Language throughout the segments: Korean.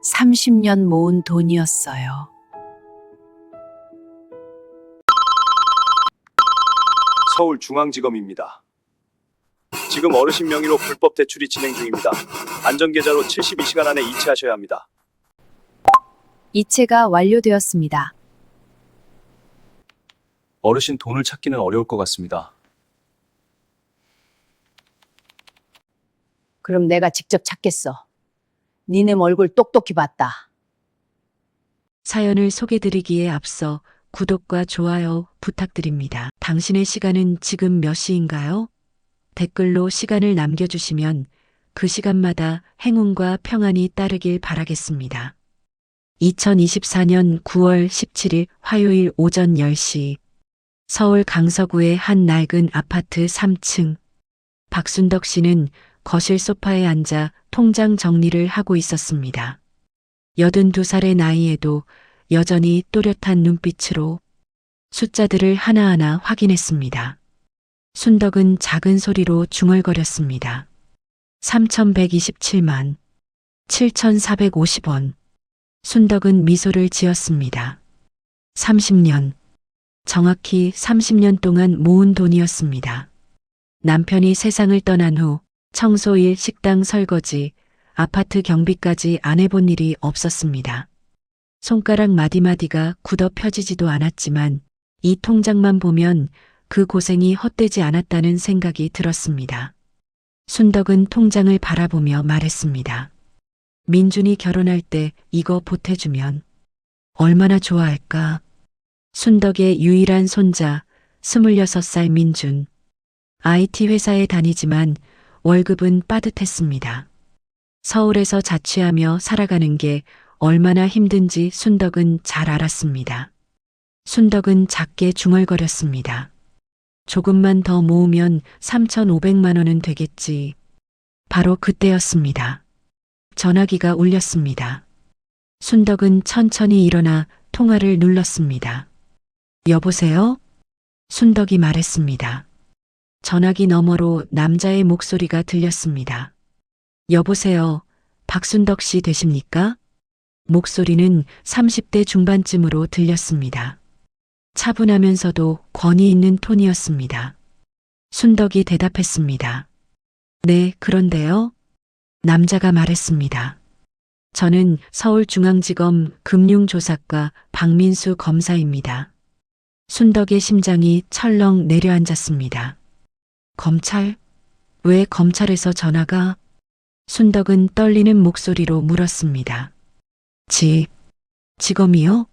30년 모은 돈이었어요. 서울중앙지검입니다. 지금 어르신 명의로 불법 대출이 진행 중입니다. 안전계좌로 72시간 안에 이체하셔야 합니다. 이체가 완료되었습니다. 어르신 돈을 찾기는 어려울 것 같습니다. 그럼 내가 직접 찾겠어. 니네 얼굴 똑똑히 봤다. 사연을 소개드리기에 앞서 구독과 좋아요 부탁드립니다. 당신의 시간은 지금 몇 시인가요? 댓글로 시간을 남겨주시면 그 시간마다 행운과 평안이 따르길 바라겠습니다. 2024년 9월 17일 화요일 오전 10시 서울 강서구의 한 낡은 아파트 3층 박순덕 씨는 거실 소파에 앉아 통장 정리를 하고 있었습니다. 82살의 나이에도 여전히 또렷한 눈빛으로 숫자들을 하나하나 확인했습니다. 순덕은 작은 소리로 중얼거렸습니다. 3,127만 7,450원. 순덕은 미소를 지었습니다. 30년. 정확히 30년 동안 모은 돈이었습니다. 남편이 세상을 떠난 후 청소일, 식당 설거지, 아파트 경비까지 안 해본 일이 없었습니다. 손가락 마디마디가 굳어 펴지지도 않았지만 이 통장만 보면 그 고생이 헛되지 않았다는 생각이 들었습니다. 순덕은 통장을 바라보며 말했습니다. 민준이 결혼할 때 이거 보태주면 얼마나 좋아할까? 순덕의 유일한 손자 26살 민준. IT 회사에 다니지만 월급은 빠듯했습니다. 서울에서 자취하며 살아가는 게 얼마나 힘든지 순덕은 잘 알았습니다. 순덕은 작게 중얼거렸습니다. 조금만 더 모으면 3,500만 원은 되겠지. 바로 그때였습니다. 전화기가 울렸습니다. 순덕은 천천히 일어나 통화를 눌렀습니다. 여보세요? 순덕이 말했습니다. 전화기 너머로 남자의 목소리가 들렸습니다. 여보세요, 박순덕 씨 되십니까? 목소리는 30대 중반쯤으로 들렸습니다. 차분하면서도 권위 있는 톤이었습니다. 순덕이 대답했습니다. 네, 그런데요? 남자가 말했습니다. 저는 서울중앙지검 금융조사과 박민수 검사입니다. 순덕의 심장이 철렁 내려앉았습니다. 검찰? 왜 검찰에서 전화가? 순덕은 떨리는 목소리로 물었습니다. 지검이요?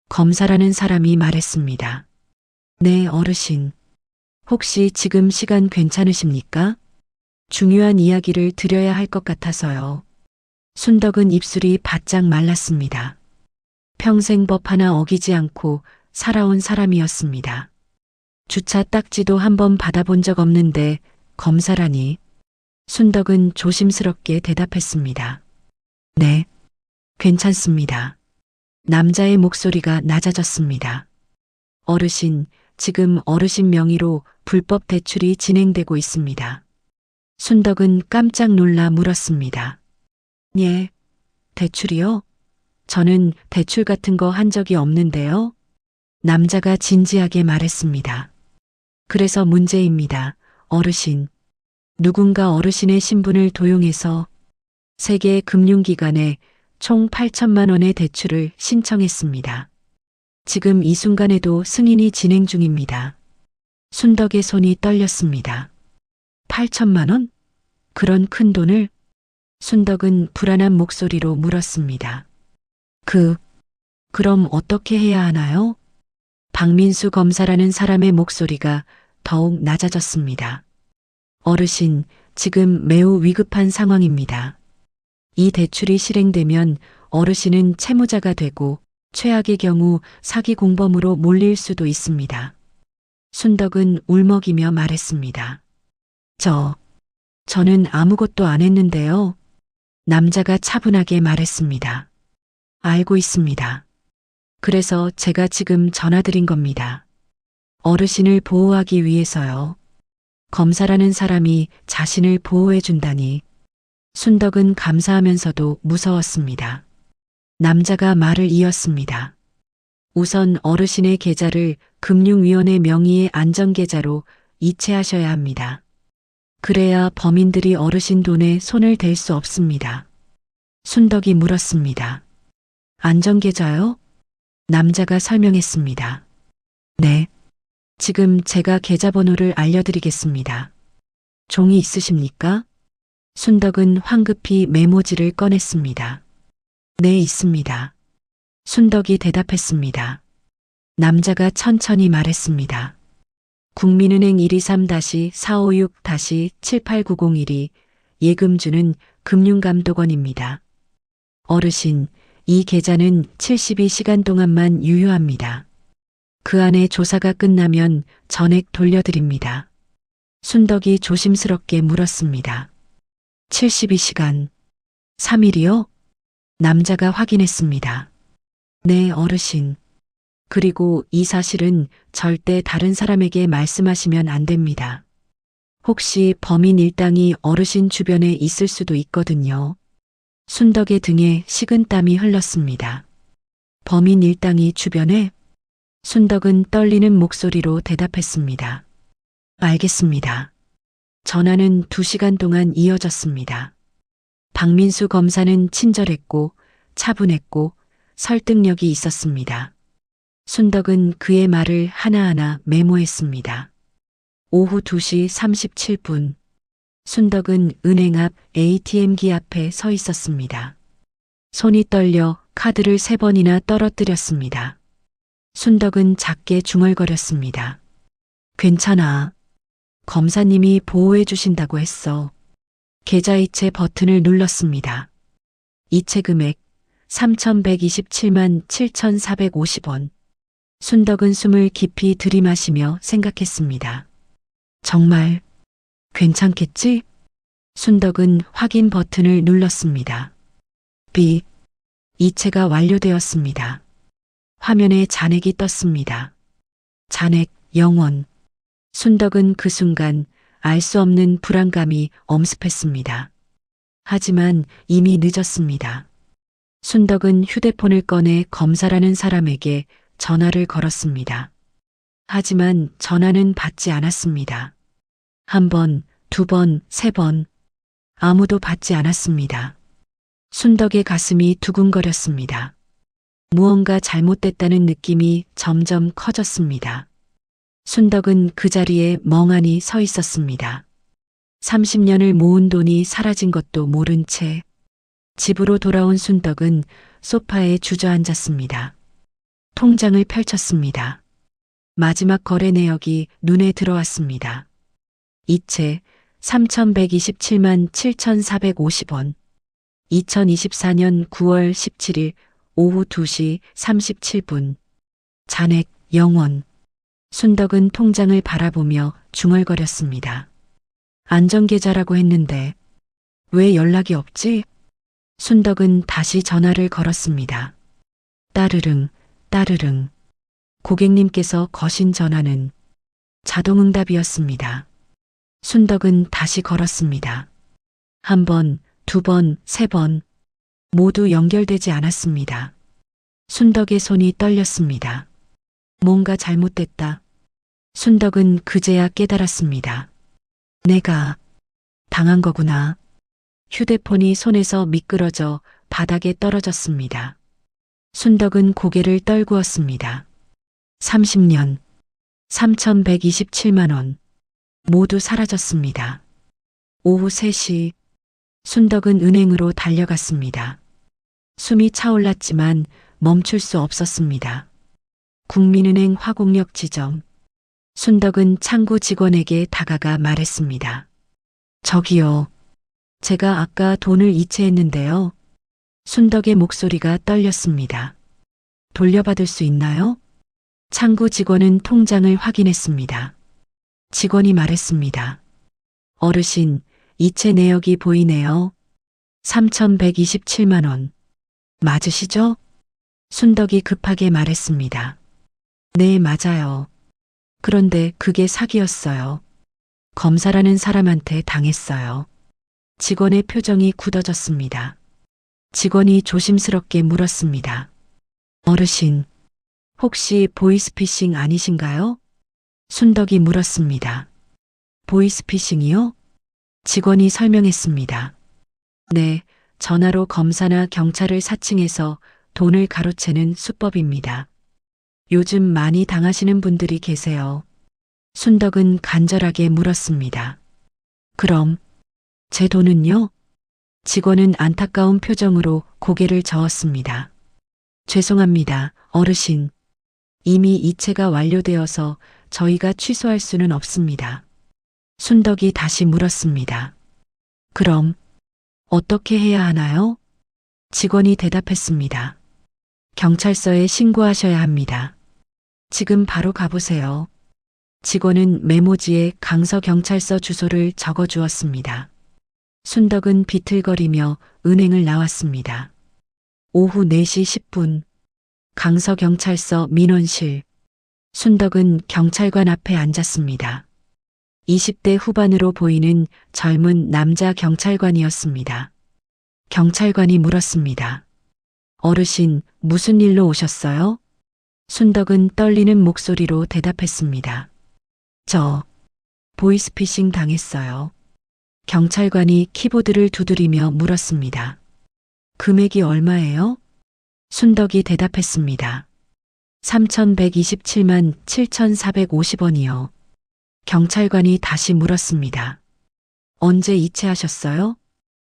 검사라는 사람이 말했습니다. 네, 어르신. 혹시 지금 시간 괜찮으십니까? 중요한 이야기를 드려야 할 것 같아서요. 순덕은 입술이 바짝 말랐습니다. 평생 법 하나 어기지 않고 살아온 사람이었습니다. 주차 딱지도 한번 받아본 적 없는데 검사라니. 순덕은 조심스럽게 대답했습니다. 네, 괜찮습니다. 남자의 목소리가 낮아졌습니다. 어르신, 지금 어르신 명의로 불법 대출이 진행되고 있습니다. 순덕은 깜짝 놀라 물었습니다. 예, 대출이요? 저는 대출 같은 거 한 적이 없는데요. 남자가 진지하게 말했습니다. 그래서 문제입니다, 어르신. 누군가 어르신의 신분을 도용해서 세계 금융기관에 총 8천만 원의 대출을 신청했습니다. 지금 이 순간에도 승인이 진행 중입니다. 순덕의 손이 떨렸습니다. 8천만 원? 그런 큰 돈을? 순덕은 불안한 목소리로 물었습니다. 그럼 어떻게 해야 하나요? 박민수 검사라는 사람의 목소리가 더욱 낮아졌습니다. 어르신, 지금 매우 위급한 상황입니다. 이 대출이 실행되면 어르신은 채무자가 되고 최악의 경우 사기 공범으로 몰릴 수도 있습니다. 순덕은 울먹이며 말했습니다. 저는 아무것도 안 했는데요. 남자가 차분하게 말했습니다. 알고 있습니다. 그래서 제가 지금 전화드린 겁니다. 어르신을 보호하기 위해서요. 검사라는 사람이 자신을 보호해 준다니. 순덕은 감사하면서도 무서웠습니다. 남자가 말을 이었습니다. 우선 어르신의 계좌를 금융위원회 명의의 안전계좌로 이체하셔야 합니다. 그래야 범인들이 어르신 돈에 손을 댈 수 없습니다. 순덕이 물었습니다. 안전계좌요? 남자가 설명했습니다. 네. 지금 제가 계좌번호를 알려드리겠습니다. 종이 있으십니까? 순덕은 황급히 메모지를 꺼냈습니다. 네, 있습니다. 순덕이 대답했습니다. 남자가 천천히 말했습니다. 국민은행 123-456-78901이 예금주는 금융감독원입니다. 어르신, 이 계좌는 72시간 동안만 유효합니다. 그 안에 조사가 끝나면 전액 돌려드립니다. 순덕이 조심스럽게 물었습니다. 72시간. 3일이요? 남자가 확인했습니다. 네, 어르신. 그리고 이 사실은 절대 다른 사람에게 말씀하시면 안 됩니다. 혹시 범인 일당이 어르신 주변에 있을 수도 있거든요. 순덕의 등에 식은땀이 흘렀습니다. 범인 일당이 주변에? 순덕은 떨리는 목소리로 대답했습니다. 알겠습니다. 전화는 2시간 동안 이어졌습니다. 박민수 검사는 친절했고 차분했고 설득력이 있었습니다. 순덕은 그의 말을 하나하나 메모했습니다. 오후 2시 37분. 순덕은 은행 앞 ATM기 앞에 서 있었습니다. 손이 떨려 카드를 3번이나 떨어뜨렸습니다. 순덕은 작게 중얼거렸습니다. 괜찮아. 검사님이 보호해 주신다고 했어. 계좌 이체 버튼을 눌렀습니다. 이체 금액 3,127만 7,450원. 순덕은 숨을 깊이 들이마시며 생각했습니다. 정말 괜찮겠지? 순덕은 확인 버튼을 눌렀습니다. 비. 이체가 완료되었습니다. 화면에 잔액이 떴습니다. 잔액 0원. 순덕은 그 순간 알 수 없는 불안감이 엄습했습니다. 하지만 이미 늦었습니다. 순덕은 휴대폰을 꺼내 검사라는 사람에게 전화를 걸었습니다. 하지만 전화는 받지 않았습니다. 1번, 2번, 3번. 아무도 받지 않았습니다. 순덕의 가슴이 두근거렸습니다. 무언가 잘못됐다는 느낌이 점점 커졌습니다. 순덕은 그 자리에 멍하니 서 있었습니다. 30년을 모은 돈이 사라진 것도 모른 채 집으로 돌아온 순덕은 소파에 주저앉았습니다. 통장을 펼쳤습니다. 마지막 거래 내역이 눈에 들어왔습니다. 이체 3,127만 7,450원. 2024년 9월 17일 오후 2시 37분. 잔액 0원. 순덕은 통장을 바라보며 중얼거렸습니다. 안전계좌라고 했는데 왜 연락이 없지? 순덕은 다시 전화를 걸었습니다. 따르릉, 따르릉. 고객님께서 거신 전화는 자동응답이었습니다. 순덕은 다시 걸었습니다. 1번, 2번, 3번. 모두 연결되지 않았습니다. 순덕의 손이 떨렸습니다. 뭔가 잘못됐다. 순덕은 그제야 깨달았습니다. 내가 당한 거구나. 휴대폰이 손에서 미끄러져 바닥에 떨어졌습니다. 순덕은 고개를 떨구었습니다. 30년, 3,127만 원. 모두 사라졌습니다. 오후 3시, 순덕은 은행으로 달려갔습니다. 숨이 차올랐지만 멈출 수 없었습니다. 국민은행 화곡역 지점. 순덕은 창구 직원에게 다가가 말했습니다. 저기요. 제가 아까 돈을 이체했는데요. 순덕의 목소리가 떨렸습니다. 돌려받을 수 있나요? 창구 직원은 통장을 확인했습니다. 직원이 말했습니다. 어르신, 이체 내역이 보이네요. 3,127만 원. 맞으시죠? 순덕이 급하게 말했습니다. 네, 맞아요. 그런데 그게 사기였어요. 검사라는 사람한테 당했어요. 직원의 표정이 굳어졌습니다. 직원이 조심스럽게 물었습니다. 어르신, 혹시 보이스피싱 아니신가요? 순덕이 물었습니다. 보이스피싱이요? 직원이 설명했습니다. 네, 전화로 검사나 경찰을 사칭해서 돈을 가로채는 수법입니다. 요즘 많이 당하시는 분들이 계세요. 순덕은 간절하게 물었습니다. 그럼 제 돈은요? 직원은 안타까운 표정으로 고개를 저었습니다. 죄송합니다, 어르신. 이미 이체가 완료되어서 저희가 취소할 수는 없습니다. 순덕이 다시 물었습니다. 그럼 어떻게 해야 하나요? 직원이 대답했습니다. 경찰서에 신고하셔야 합니다. 지금 바로 가보세요. 직원은 메모지에 강서경찰서 주소를 적어 주었습니다. 순덕은 비틀거리며 은행을 나왔습니다. 오후 4시 10분 강서경찰서 민원실. 순덕은 경찰관 앞에 앉았습니다. 20대 후반으로 보이는 젊은 남자 경찰관이었습니다. 경찰관이 물었습니다. 어르신, 무슨 일로 오셨어요? 순덕은 떨리는 목소리로 대답했습니다. 저 보이스피싱 당했어요. 경찰관이 키보드를 두드리며 물었습니다. 금액이 얼마예요? 순덕이 대답했습니다. 3,127만 7,450원이요. 경찰관이 다시 물었습니다. 언제 이체하셨어요?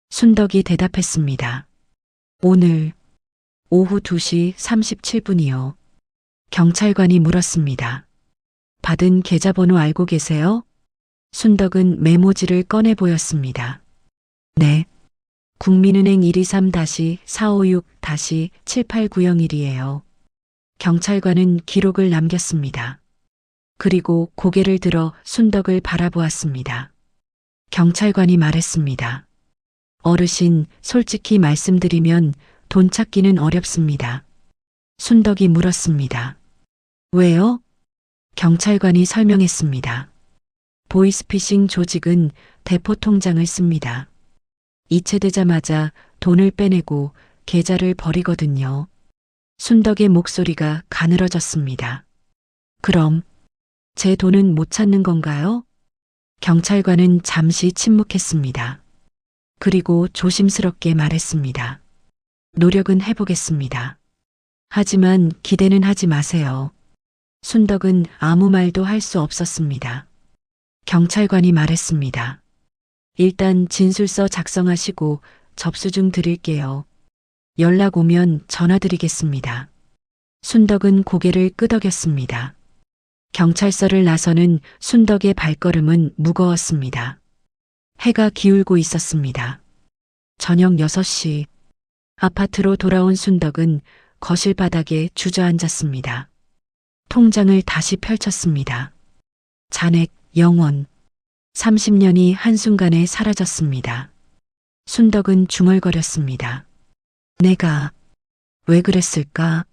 순덕이 대답했습니다. 오늘 오후 2시 37분이요. 경찰관이 물었습니다. 받은 계좌번호 알고 계세요? 순덕은 메모지를 꺼내 보였습니다. 네. 국민은행 123-456-78901이에요. 경찰관은 기록을 남겼습니다. 그리고 고개를 들어 순덕을 바라보았습니다. 경찰관이 말했습니다. 어르신, 솔직히 말씀드리면 돈 찾기는 어렵습니다. 순덕이 물었습니다. 왜요? 경찰관이 설명했습니다. 보이스피싱 조직은 대포 통장을 씁니다. 이체되자마자 돈을 빼내고 계좌를 버리거든요. 순덕의 목소리가 가늘어졌습니다. 그럼 제 돈은 못 찾는 건가요? 경찰관은 잠시 침묵했습니다. 그리고 조심스럽게 말했습니다. 노력은 해보겠습니다. 하지만 기대는 하지 마세요. 순덕은 아무 말도 할 수 없었습니다. 경찰관이 말했습니다. 일단 진술서 작성하시고 접수증 드릴게요. 연락 오면 전화 드리겠습니다. 순덕은 고개를 끄덕였습니다. 경찰서를 나서는 순덕의 발걸음은 무거웠습니다. 해가 기울고 있었습니다. 저녁 6시 아파트로 돌아온 순덕은 거실 바닥에 주저앉았습니다. 통장을 다시 펼쳤습니다. 잔액 0원. 30년이 한순간에 사라졌습니다. 순덕은 중얼거렸습니다. 내가 왜 그랬을까?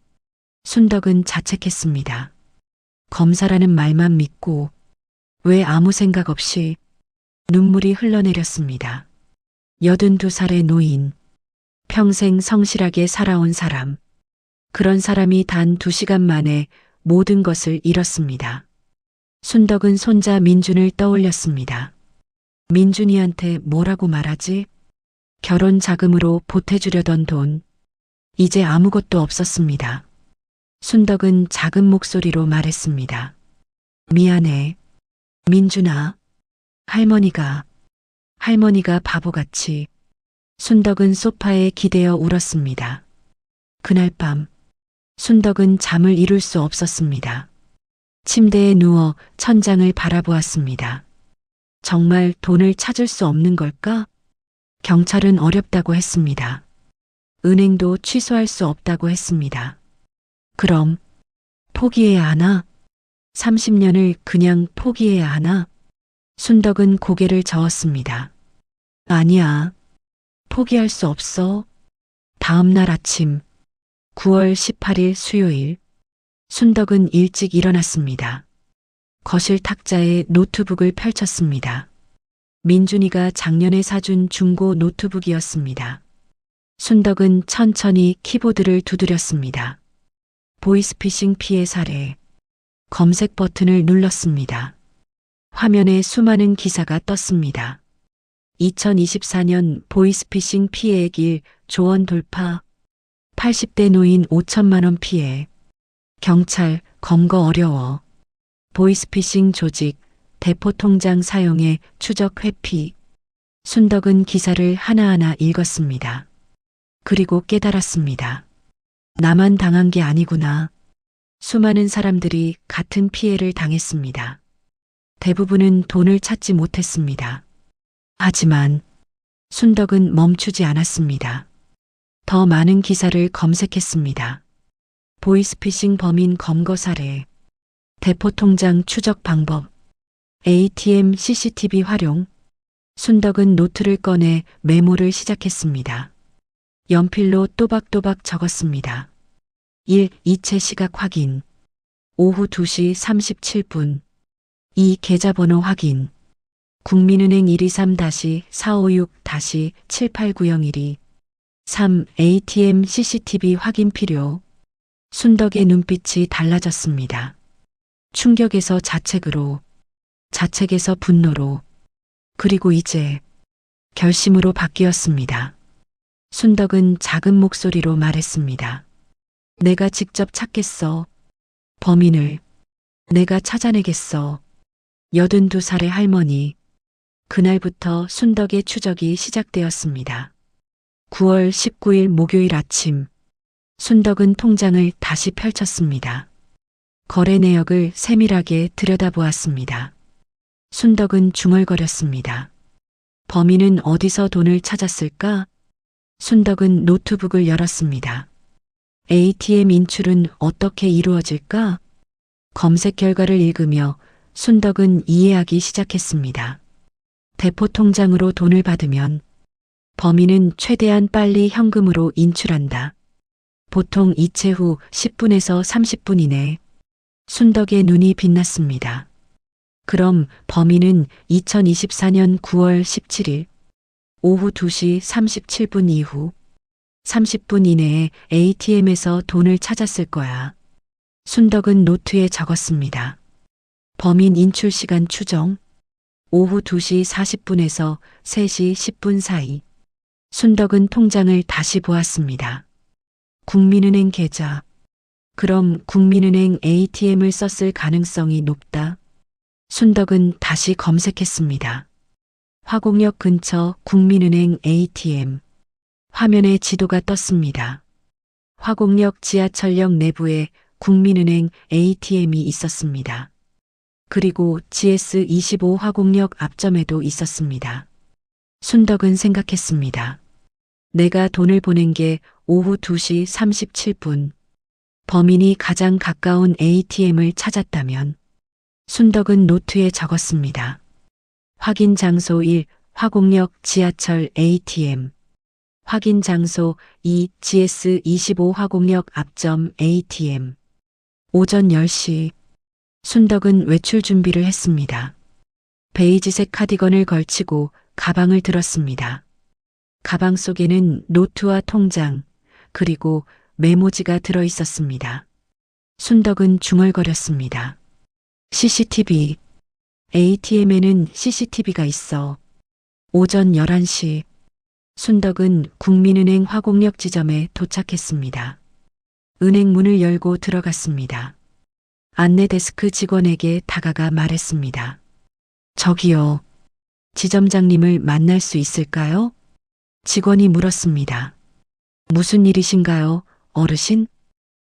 순덕은 자책했습니다. 검사라는 말만 믿고 왜 아무 생각 없이. 눈물이 흘러내렸습니다. 82살의 노인. 평생 성실하게 살아온 사람. 그런 사람이 단 2시간 만에 모든 것을 잃었습니다. 순덕은 손자 민준을 떠올렸습니다. 민준이한테 뭐라고 말하지? 결혼 자금으로 보태주려던 돈. 이제 아무것도 없었습니다. 순덕은 작은 목소리로 말했습니다. 미안해. 민준아. 할머니가 바보같이. 순덕은 소파에 기대어 울었습니다. 그날 밤 순덕은 잠을 이룰 수 없었습니다. 침대에 누워 천장을 바라보았습니다. 정말 돈을 찾을 수 없는 걸까? 경찰은 어렵다고 했습니다. 은행도 취소할 수 없다고 했습니다. 그럼 포기해야 하나? 30년을 그냥 포기해야 하나? 순덕은 고개를 저었습니다. 아니야. 포기할 수 없어. 다음 날 아침 9월 18일 수요일 순덕은 일찍 일어났습니다. 거실 탁자에 노트북을 펼쳤습니다. 민준이가 작년에 사준 중고 노트북이었습니다. 순덕은 천천히 키보드를 두드렸습니다. 보이스피싱 피해 사례. 검색 버튼을 눌렀습니다. 화면에 수많은 기사가 떴습니다. 2024년 보이스피싱 피해액 1, 조원 돌파. 80대 노인 5천만 원 피해. 경찰, 검거 어려워. 보이스피싱 조직, 대포 통장 사용에 추적 회피. 순덕은 기사를 하나하나 읽었습니다. 그리고 깨달았습니다. 나만 당한 게 아니구나. 수많은 사람들이 같은 피해를 당했습니다. 대부분은 돈을 찾지 못했습니다. 하지만 순덕은 멈추지 않았습니다. 더 많은 기사를 검색했습니다. 보이스피싱 범인 검거 사례, 대포 통장 추적 방법, ATM CCTV 활용. 순덕은 노트를 꺼내 메모를 시작했습니다. 연필로 또박또박 적었습니다. 1. 이체 시각 확인. 오후 2시 37분. 2. 계좌번호 확인. 국민은행 123-456-789012. 3. ATM CCTV 확인 필요. 순덕의 눈빛이 달라졌습니다. 충격에서 자책으로, 자책에서 분노로, 그리고 이제 결심으로 바뀌었습니다. 순덕은 작은 목소리로 말했습니다. 내가 직접 찾겠어. 범인을 내가 찾아내겠어. 82살의 할머니. 그날부터 순덕의 추적이 시작되었습니다. 9월 19일 목요일 아침, 순덕은 통장을 다시 펼쳤습니다. 거래 내역을 세밀하게 들여다보았습니다. 순덕은 중얼거렸습니다. 범인은 어디서 돈을 찾았을까? 순덕은 노트북을 열었습니다. ATM 인출은 어떻게 이루어질까? 검색 결과를 읽으며 순덕은 이해하기 시작했습니다. 대포 통장으로 돈을 받으면 범인은 최대한 빨리 현금으로 인출한다. 보통 이체 후 10분에서 30분 이내. 순덕의 눈이 빛났습니다. 그럼 범인은 2024년 9월 17일 오후 2시 37분 이후 30분 이내에 ATM에서 돈을 찾았을 거야. 순덕은 노트에 적었습니다. 범인 인출 시간 추정. 오후 2시 40분에서 3시 10분 사이. 순덕은 통장을 다시 보았습니다. 국민은행 계좌. 그럼 국민은행 ATM을 썼을 가능성이 높다. 순덕은 다시 검색했습니다. 화곡역 근처 국민은행 ATM. 화면에 지도가 떴습니다. 화곡역 지하철역 내부에 국민은행 ATM이 있었습니다. 그리고 GS25 화곡역 앞점에도 있었습니다. 순덕은 생각했습니다. 내가 돈을 보낸 게 오후 2시 37분. 범인이 가장 가까운 ATM을 찾았다면 순덕은 노트에 적었습니다. 확인 장소 1. 화곡역 지하철 ATM. 확인 장소 2. GS25 화곡역 앞점 ATM. 오전 10시. 순덕은 외출 준비를 했습니다. 베이지색 카디건을 걸치고 가방을 들었습니다. 가방 속에는 노트와 통장, 그리고 메모지가 들어 있었습니다. 순덕은 중얼거렸습니다. CCTV. ATM에는 CCTV가 있어. 오전 11시. 순덕은 국민은행 화곡역 지점에 도착했습니다. 은행 문을 열고 들어갔습니다. 안내 데스크 직원에게 다가가 말했습니다. 저기요. 지점장님을 만날 수 있을까요? 직원이 물었습니다. 무슨 일이신가요, 어르신?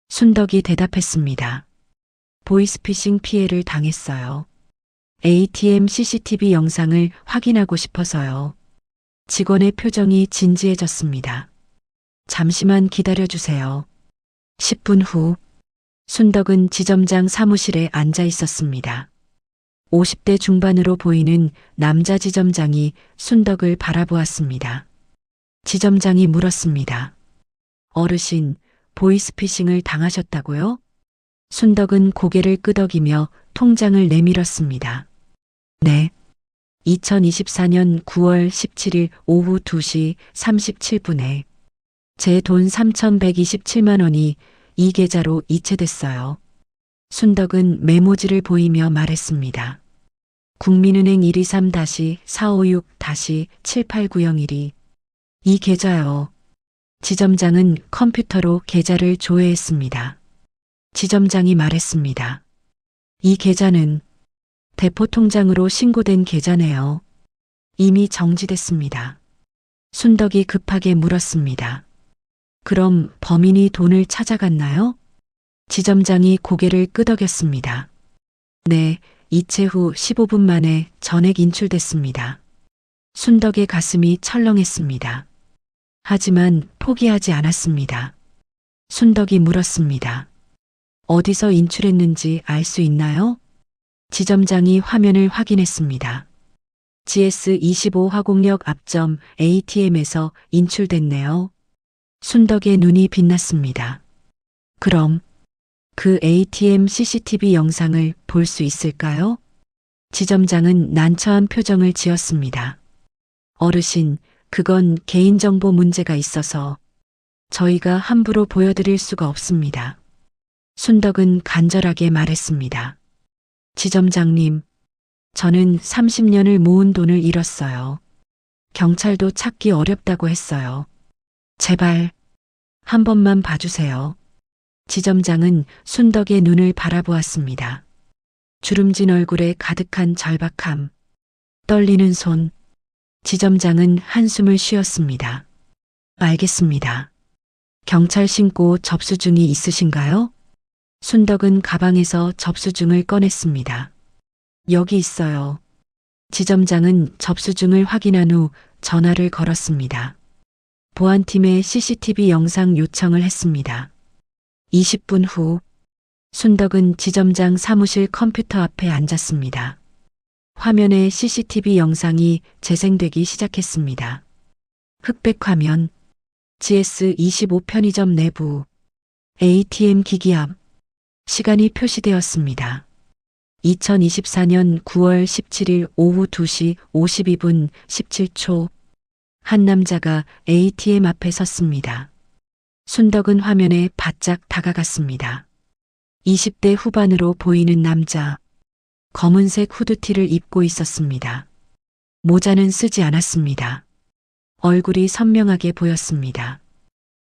순덕이 대답했습니다. 보이스피싱 피해를 당했어요. ATM CCTV 영상을 확인하고 싶어서요. 직원의 표정이 진지해졌습니다. 잠시만 기다려주세요. 10분 후, 순덕은 지점장 사무실에 앉아 있었습니다. 50대 중반으로 보이는 남자 지점장이 순덕을 바라보았습니다. 지점장이 물었습니다. 어르신, 보이스피싱을 당하셨다고요? 순덕은 고개를 끄덕이며 통장을 내밀었습니다. 네. 2024년 9월 17일 오후 2시 37분에 제 돈 3,127만 원이 이 계좌로 이체됐어요. 순덕은 메모지를 보이며 말했습니다. 국민은행 123-456-789012. 이 계좌요. 지점장은 컴퓨터로 계좌를 조회했습니다. 지점장이 말했습니다. 이 계좌는 대포통장으로 신고된 계좌네요. 이미 정지됐습니다. 순덕이 급하게 물었습니다. 그럼 범인이 돈을 찾아갔나요? 지점장이 고개를 끄덕였습니다. 네, 이체 후 15분 만에 전액 인출됐습니다. 순덕의 가슴이 철렁했습니다. 하지만 포기하지 않았습니다. 순덕이 물었습니다. 어디서 인출했는지 알 수 있나요? 지점장이 화면을 확인했습니다. GS25 화곡역 앞점 ATM에서 인출됐네요. 순덕의 눈이 빛났습니다. 그럼 그 ATM CCTV 영상을 볼 수 있을까요? 지점장은 난처한 표정을 지었습니다. 어르신, 그건 개인정보 문제가 있어서 저희가 함부로 보여드릴 수가 없습니다. 순덕은 간절하게 말했습니다. 지점장님, 저는 30년을 모은 돈을 잃었어요. 경찰도 찾기 어렵다고 했어요. 제발 한 번만 봐주세요. 지점장은 순덕의 눈을 바라보았습니다. 주름진 얼굴에 가득한 절박함, 떨리는 손. 지점장은 한숨을 쉬었습니다. 알겠습니다. 경찰 신고 접수증이 있으신가요? 순덕은 가방에서 접수증을 꺼냈습니다. 여기 있어요. 지점장은 접수증을 확인한 후 전화를 걸었습니다. 보안팀에 CCTV 영상 요청을 했습니다. 20분 후 순덕은 지점장 사무실 컴퓨터 앞에 앉았습니다. 화면에 CCTV 영상이 재생되기 시작했습니다. 흑백 화면, GS25 편의점 내부, ATM 기기 앞, 시간이 표시되었습니다. 2024년 9월 17일 오후 2시 52분 17초. 한 남자가 ATM 앞에 섰습니다. 순덕은 화면에 바짝 다가갔습니다. 20대 후반으로 보이는 남자. 검은색 후드티를 입고 있었습니다. 모자는 쓰지 않았습니다. 얼굴이 선명하게 보였습니다.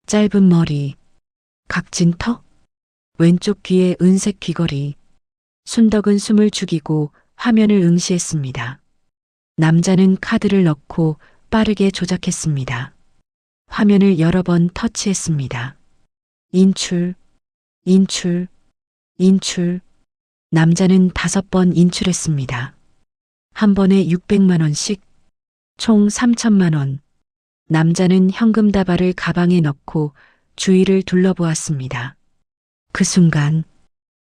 짧은 머리, 각진 턱, 왼쪽 귀에 은색 귀걸이. 순덕은 숨을 죽이고 화면을 응시했습니다. 남자는 카드를 넣고 빠르게 조작했습니다. 화면을 여러 번 터치했습니다. 인출, 인출, 인출. 남자는 5번 인출했습니다. 한 번에 600만 원씩, 총 3천만 원. 남자는 현금 다발을 가방에 넣고 주위를 둘러보았습니다. 그 순간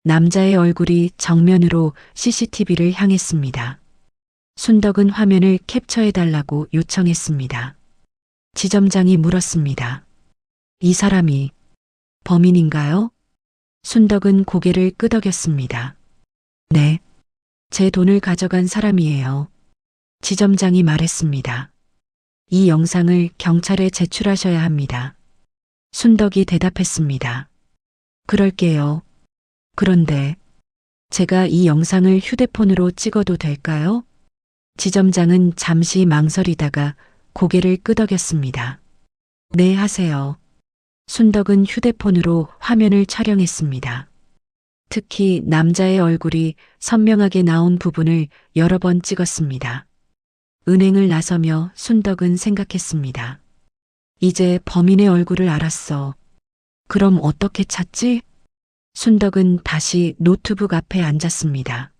남자의 얼굴이 정면으로 CCTV를 향했습니다. 순덕은 화면을 캡처해달라고 요청했습니다. 지점장이 물었습니다. 이 사람이 범인인가요? 순덕은 고개를 끄덕였습니다. 네, 제 돈을 가져간 사람이에요. 지점장이 말했습니다. 이 영상을 경찰에 제출하셔야 합니다. 순덕이 대답했습니다. 그럴게요. 그런데 제가 이 영상을 휴대폰으로 찍어도 될까요? 지점장은 잠시 망설이다가 고개를 끄덕였습니다. 네, 하세요. 순덕은 휴대폰으로 화면을 촬영했습니다. 특히 남자의 얼굴이 선명하게 나온 부분을 여러 번 찍었습니다. 은행을 나서며 순덕은 생각했습니다. 이제 범인의 얼굴을 알았어. 그럼 어떻게 찾지? 순덕은 다시 노트북 앞에 앉았습니다.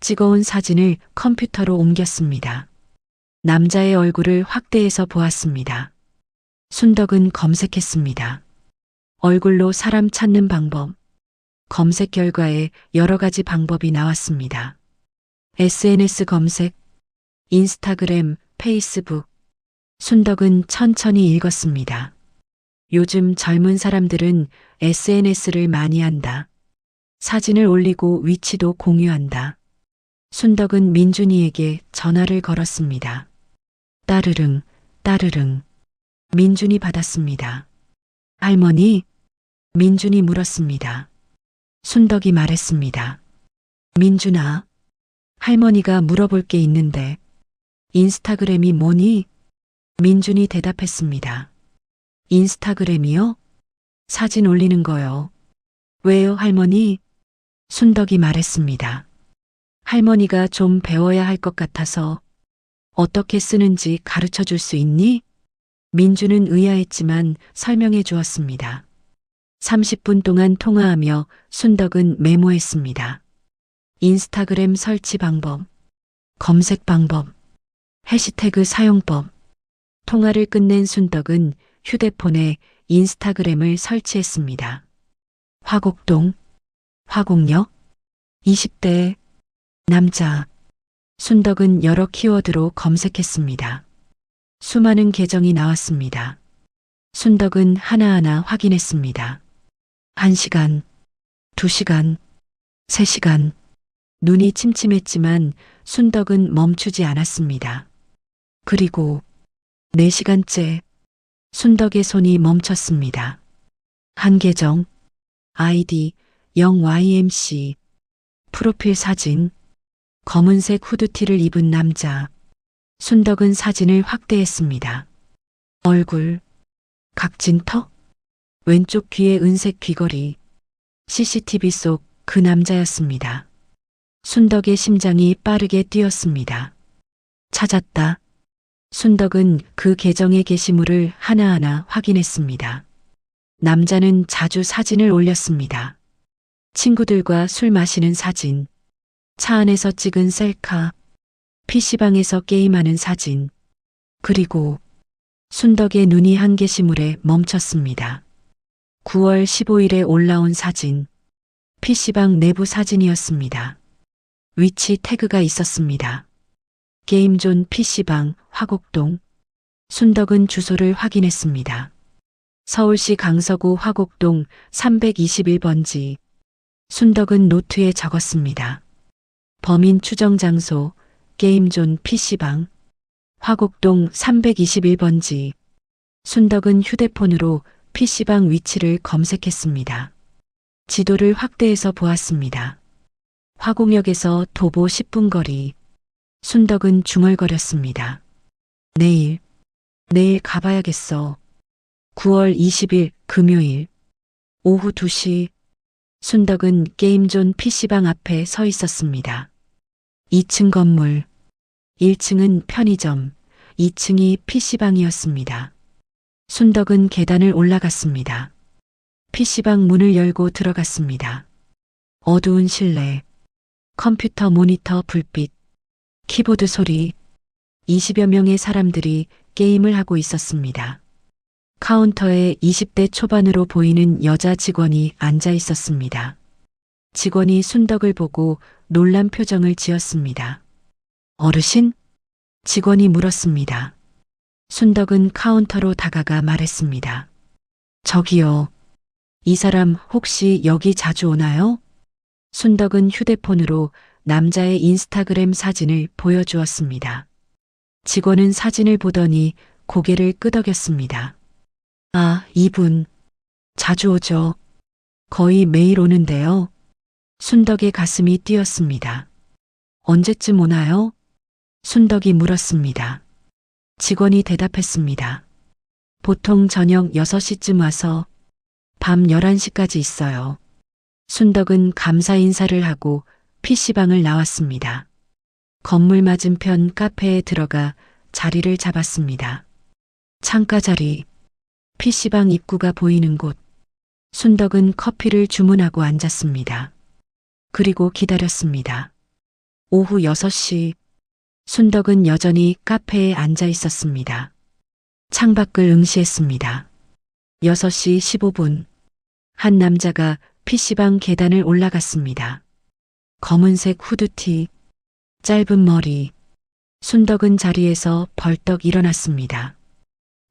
찍어온 사진을 컴퓨터로 옮겼습니다. 남자의 얼굴을 확대해서 보았습니다. 순덕은 검색했습니다. 얼굴로 사람 찾는 방법. 검색 결과에 여러 가지 방법이 나왔습니다. SNS 검색, 인스타그램, 페이스북. 순덕은 천천히 읽었습니다. 요즘 젊은 사람들은 SNS를 많이 한다. 사진을 올리고 위치도 공유한다. 순덕은 민준이에게 전화를 걸었습니다. 따르릉, 따르릉. 민준이 받았습니다. 할머니? 민준이 물었습니다. 순덕이 말했습니다. 민준아, 할머니가 물어볼 게 있는데 인스타그램이 뭐니? 민준이 대답했습니다. 인스타그램이요? 사진 올리는 거요. 왜요, 할머니? 순덕이 말했습니다. 할머니가 좀 배워야 할 것 같아서 어떻게 쓰는지 가르쳐 줄 수 있니? 민주는 의아했지만 설명해 주었습니다. 30분 동안 통화하며 순덕은 메모했습니다. 인스타그램 설치 방법, 검색 방법, 해시태그 사용법. 통화를 끝낸 순덕은 휴대폰에 인스타그램을 설치했습니다. 화곡동, 화곡역, 20대, 남자. 순덕은 여러 키워드로 검색했습니다. 수많은 계정이 나왔습니다. 순덕은 하나하나 확인했습니다. 1시간, 2시간, 3시간. 눈이 침침했지만 순덕은 멈추지 않았습니다. 그리고 4시간째 순덕의 손이 멈췄습니다. 한 계정, 아이디 0YMC, 프로필 사진, 검은색 후드티를 입은 남자. 순덕은 사진을 확대했습니다. 얼굴, 각진 턱, 왼쪽 귀에 은색 귀걸이. CCTV 속 그 남자였습니다. 순덕의 심장이 빠르게 뛰었습니다. 찾았다. 순덕은 그 계정의 게시물을 하나하나 확인했습니다. 남자는 자주 사진을 올렸습니다. 친구들과 술 마시는 사진, 차 안에서 찍은 셀카, PC방에서 게임하는 사진, 그리고 순덕의 눈이 한 게시물에 멈췄습니다. 9월 15일에 올라온 사진, PC방 내부 사진이었습니다. 위치 태그가 있었습니다. 게임존 PC방 화곡동. 순덕은 주소를 확인했습니다. 서울시 강서구 화곡동 321번지. 순덕은 노트에 적었습니다. 범인 추정 장소, 게임존 PC방, 화곡동 321번지. 순덕은 휴대폰으로 PC방 위치를 검색했습니다. 지도를 확대해서 보았습니다. 화곡역에서 도보 10분 거리. 순덕은 중얼거렸습니다. 내일 가봐야겠어. 9월 20일 금요일 오후 2시. 순덕은 게임존 PC방 앞에 서 있었습니다. 2층 건물, 1층은 편의점, 2층이 PC방이었습니다. 순덕은 계단을 올라갔습니다. PC방 문을 열고 들어갔습니다. 어두운 실내, 컴퓨터 모니터 불빛, 키보드 소리, 20여 명의 사람들이 게임을 하고 있었습니다. 카운터에 20대 초반으로 보이는 여자 직원이 앉아 있었습니다. 직원이 순덕을 보고 놀란 표정을 지었습니다. 어르신? 직원이 물었습니다. 순덕은 카운터로 다가가 말했습니다. 저기요. 이 사람 혹시 여기 자주 오나요? 순덕은 휴대폰으로 남자의 인스타그램 사진을 보여주었습니다. 직원은 사진을 보더니 고개를 끄덕였습니다. 아, 이분. 자주 오죠. 거의 매일 오는데요. 순덕의 가슴이 뛰었습니다. 언제쯤 오나요? 순덕이 물었습니다. 직원이 대답했습니다. 보통 저녁 6시쯤 와서 밤 11시까지 있어요. 순덕은 감사 인사를 하고 PC방을 나왔습니다. 건물 맞은편 카페에 들어가 자리를 잡았습니다. 창가 자리, PC방 입구가 보이는 곳. 순덕은 커피를 주문하고 앉았습니다. 그리고 기다렸습니다. 오후 6시. 순덕은 여전히 카페에 앉아 있었습니다. 창밖을 응시했습니다. 6시 15분. 한 남자가 PC방 계단을 올라갔습니다. 검은색 후드티, 짧은 머리. 순덕은 자리에서 벌떡 일어났습니다.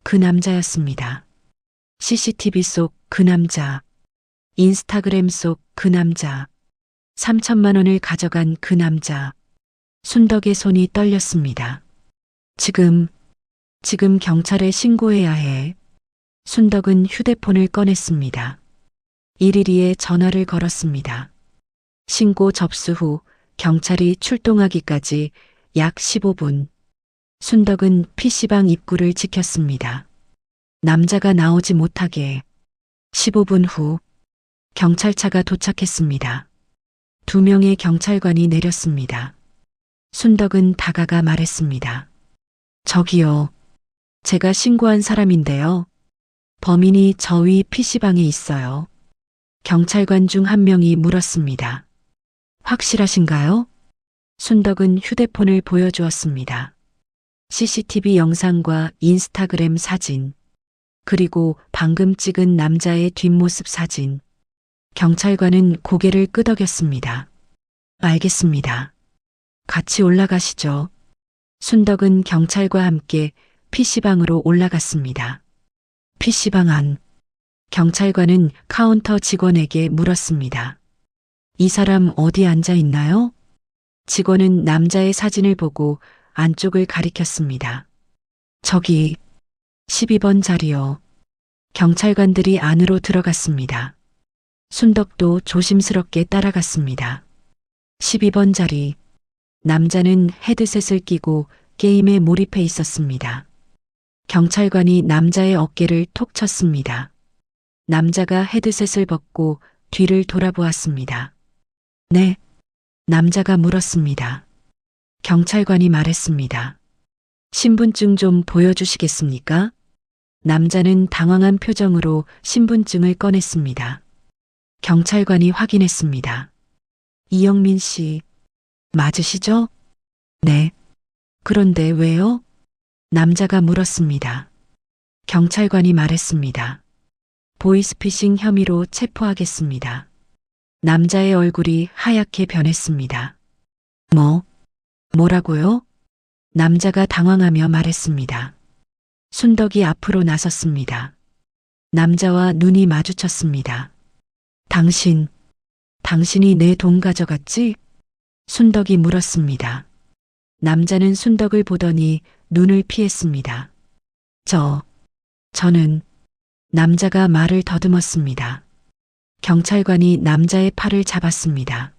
그 남자였습니다. CCTV 속 그 남자, 인스타그램 속 그 남자, 3천만 원을 가져간 그 남자. 순덕의 손이 떨렸습니다. 지금 경찰에 신고해야 해. 순덕은 휴대폰을 꺼냈습니다. 112에 전화를 걸었습니다. 신고 접수 후 경찰이 출동하기까지 약 15분. 순덕은 PC방 입구를 지켰습니다. 남자가 나오지 못하게. 15분 후 경찰차가 도착했습니다. 2명의 경찰관이 내렸습니다. 순덕은 다가가 말했습니다. 저기요. 제가 신고한 사람인데요. 범인이 저 위 PC방에 있어요. 경찰관 중 한 명이 물었습니다. 확실하신가요? 순덕은 휴대폰을 보여주었습니다. CCTV 영상과 인스타그램 사진, 그리고 방금 찍은 남자의 뒷모습 사진. 경찰관은 고개를 끄덕였습니다. 알겠습니다. 같이 올라가시죠. 순덕은 경찰과 함께 PC방으로 올라갔습니다. PC방 안. 경찰관은 카운터 직원에게 물었습니다. 이 사람 어디 앉아 있나요? 직원은 남자의 사진을 보고 안쪽을 가리켰습니다. 저기 12번 자리요. 경찰관들이 안으로 들어갔습니다. 순덕도 조심스럽게 따라갔습니다. 12번 자리. 남자는 헤드셋을 끼고 게임에 몰입해 있었습니다. 경찰관이 남자의 어깨를 톡 쳤습니다. 남자가 헤드셋을 벗고 뒤를 돌아보았습니다. 네. 남자가 물었습니다. 경찰관이 말했습니다. 신분증 좀 보여주시겠습니까? 남자는 당황한 표정으로 신분증을 꺼냈습니다. 경찰관이 확인했습니다. 이영민 씨, 맞으시죠? 네. 그런데 왜요? 남자가 물었습니다. 경찰관이 말했습니다. 보이스피싱 혐의로 체포하겠습니다. 남자의 얼굴이 하얗게 변했습니다. 뭐라고요? 남자가 당황하며 말했습니다. 순덕이 앞으로 나섰습니다. 남자와 눈이 마주쳤습니다. 당신이 내 돈 가져갔지? 순덕이 물었습니다. 남자는 순덕을 보더니 눈을 피했습니다. 저는 남자가 말을 더듬었습니다. 경찰관이 남자의 팔을 잡았습니다.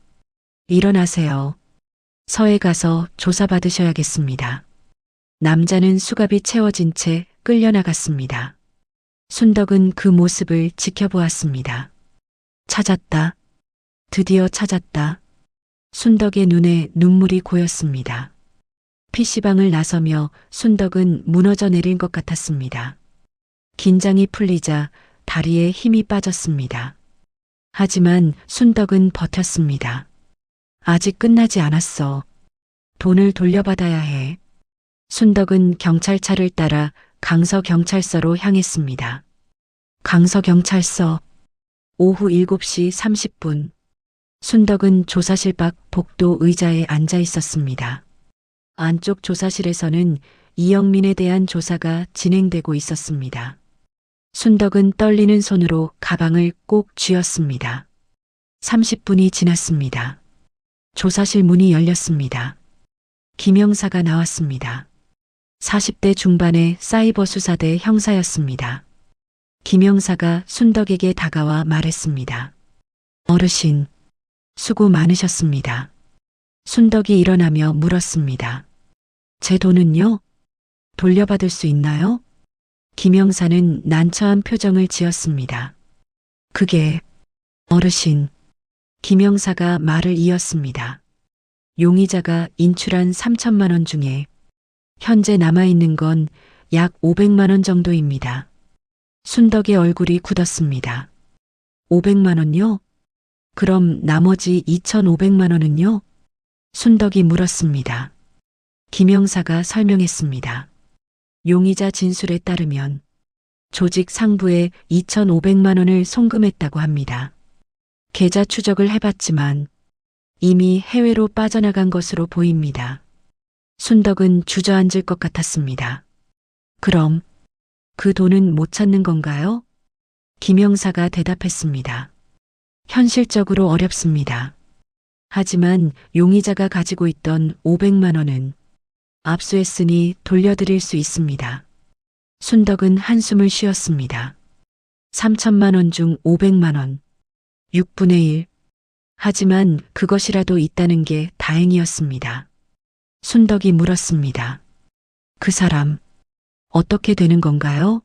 일어나세요. 서에 가서 조사받으셔야겠습니다. 남자는 수갑이 채워진 채 끌려나갔습니다. 순덕은 그 모습을 지켜보았습니다. 찾았다. 드디어 찾았다. 순덕의 눈에 눈물이 고였습니다. PC방을 나서며 순덕은 무너져 내릴 것 같았습니다. 긴장이 풀리자 다리에 힘이 빠졌습니다. 하지만 순덕은 버텼습니다. 아직 끝나지 않았어. 돈을 돌려받아야 해. 순덕은 경찰차를 따라 강서경찰서로 향했습니다. 강서경찰서. 오후 7시 30분. 순덕은 조사실 밖 복도 의자에 앉아 있었습니다. 안쪽 조사실에서는 이영민에 대한 조사가 진행되고 있었습니다. 순덕은 떨리는 손으로 가방을 꼭 쥐었습니다. 30분이 지났습니다. 조사실 문이 열렸습니다. 김 형사가 나왔습니다. 40대 중반의 사이버 수사대 형사였습니다. 김 형사가 순덕에게 다가와 말했습니다. 어르신, 수고 많으셨습니다. 순덕이 일어나며 물었습니다. 제 돈은요? 돌려받을 수 있나요? 김 형사는 난처한 표정을 지었습니다. 그게, 어르신. 김 형사가 말을 이었습니다. 용의자가 인출한 3천만 원 중에 현재 남아있는 건 약 500만 원 정도입니다. 순덕의 얼굴이 굳었습니다. 500만 원요? 그럼 나머지 2,500만 원은요? 순덕이 물었습니다. 김 형사가 설명했습니다. 용의자 진술에 따르면 조직 상부에 2,500만 원을 송금했다고 합니다. 계좌 추적을 해봤지만 이미 해외로 빠져나간 것으로 보입니다. 순덕은 주저앉을 것 같았습니다. 그럼 그 돈은 못 찾는 건가요? 김 형사가 대답했습니다. 현실적으로 어렵습니다. 하지만 용의자가 가지고 있던 500만 원은 압수했으니 돌려드릴 수 있습니다. 순덕은 한숨을 쉬었습니다. 3천만 원 중 500만 원. 6분의 1. 하지만 그것이라도 있다는 게 다행이었습니다. 순덕이 물었습니다. 그 사람, 어떻게 되는 건가요?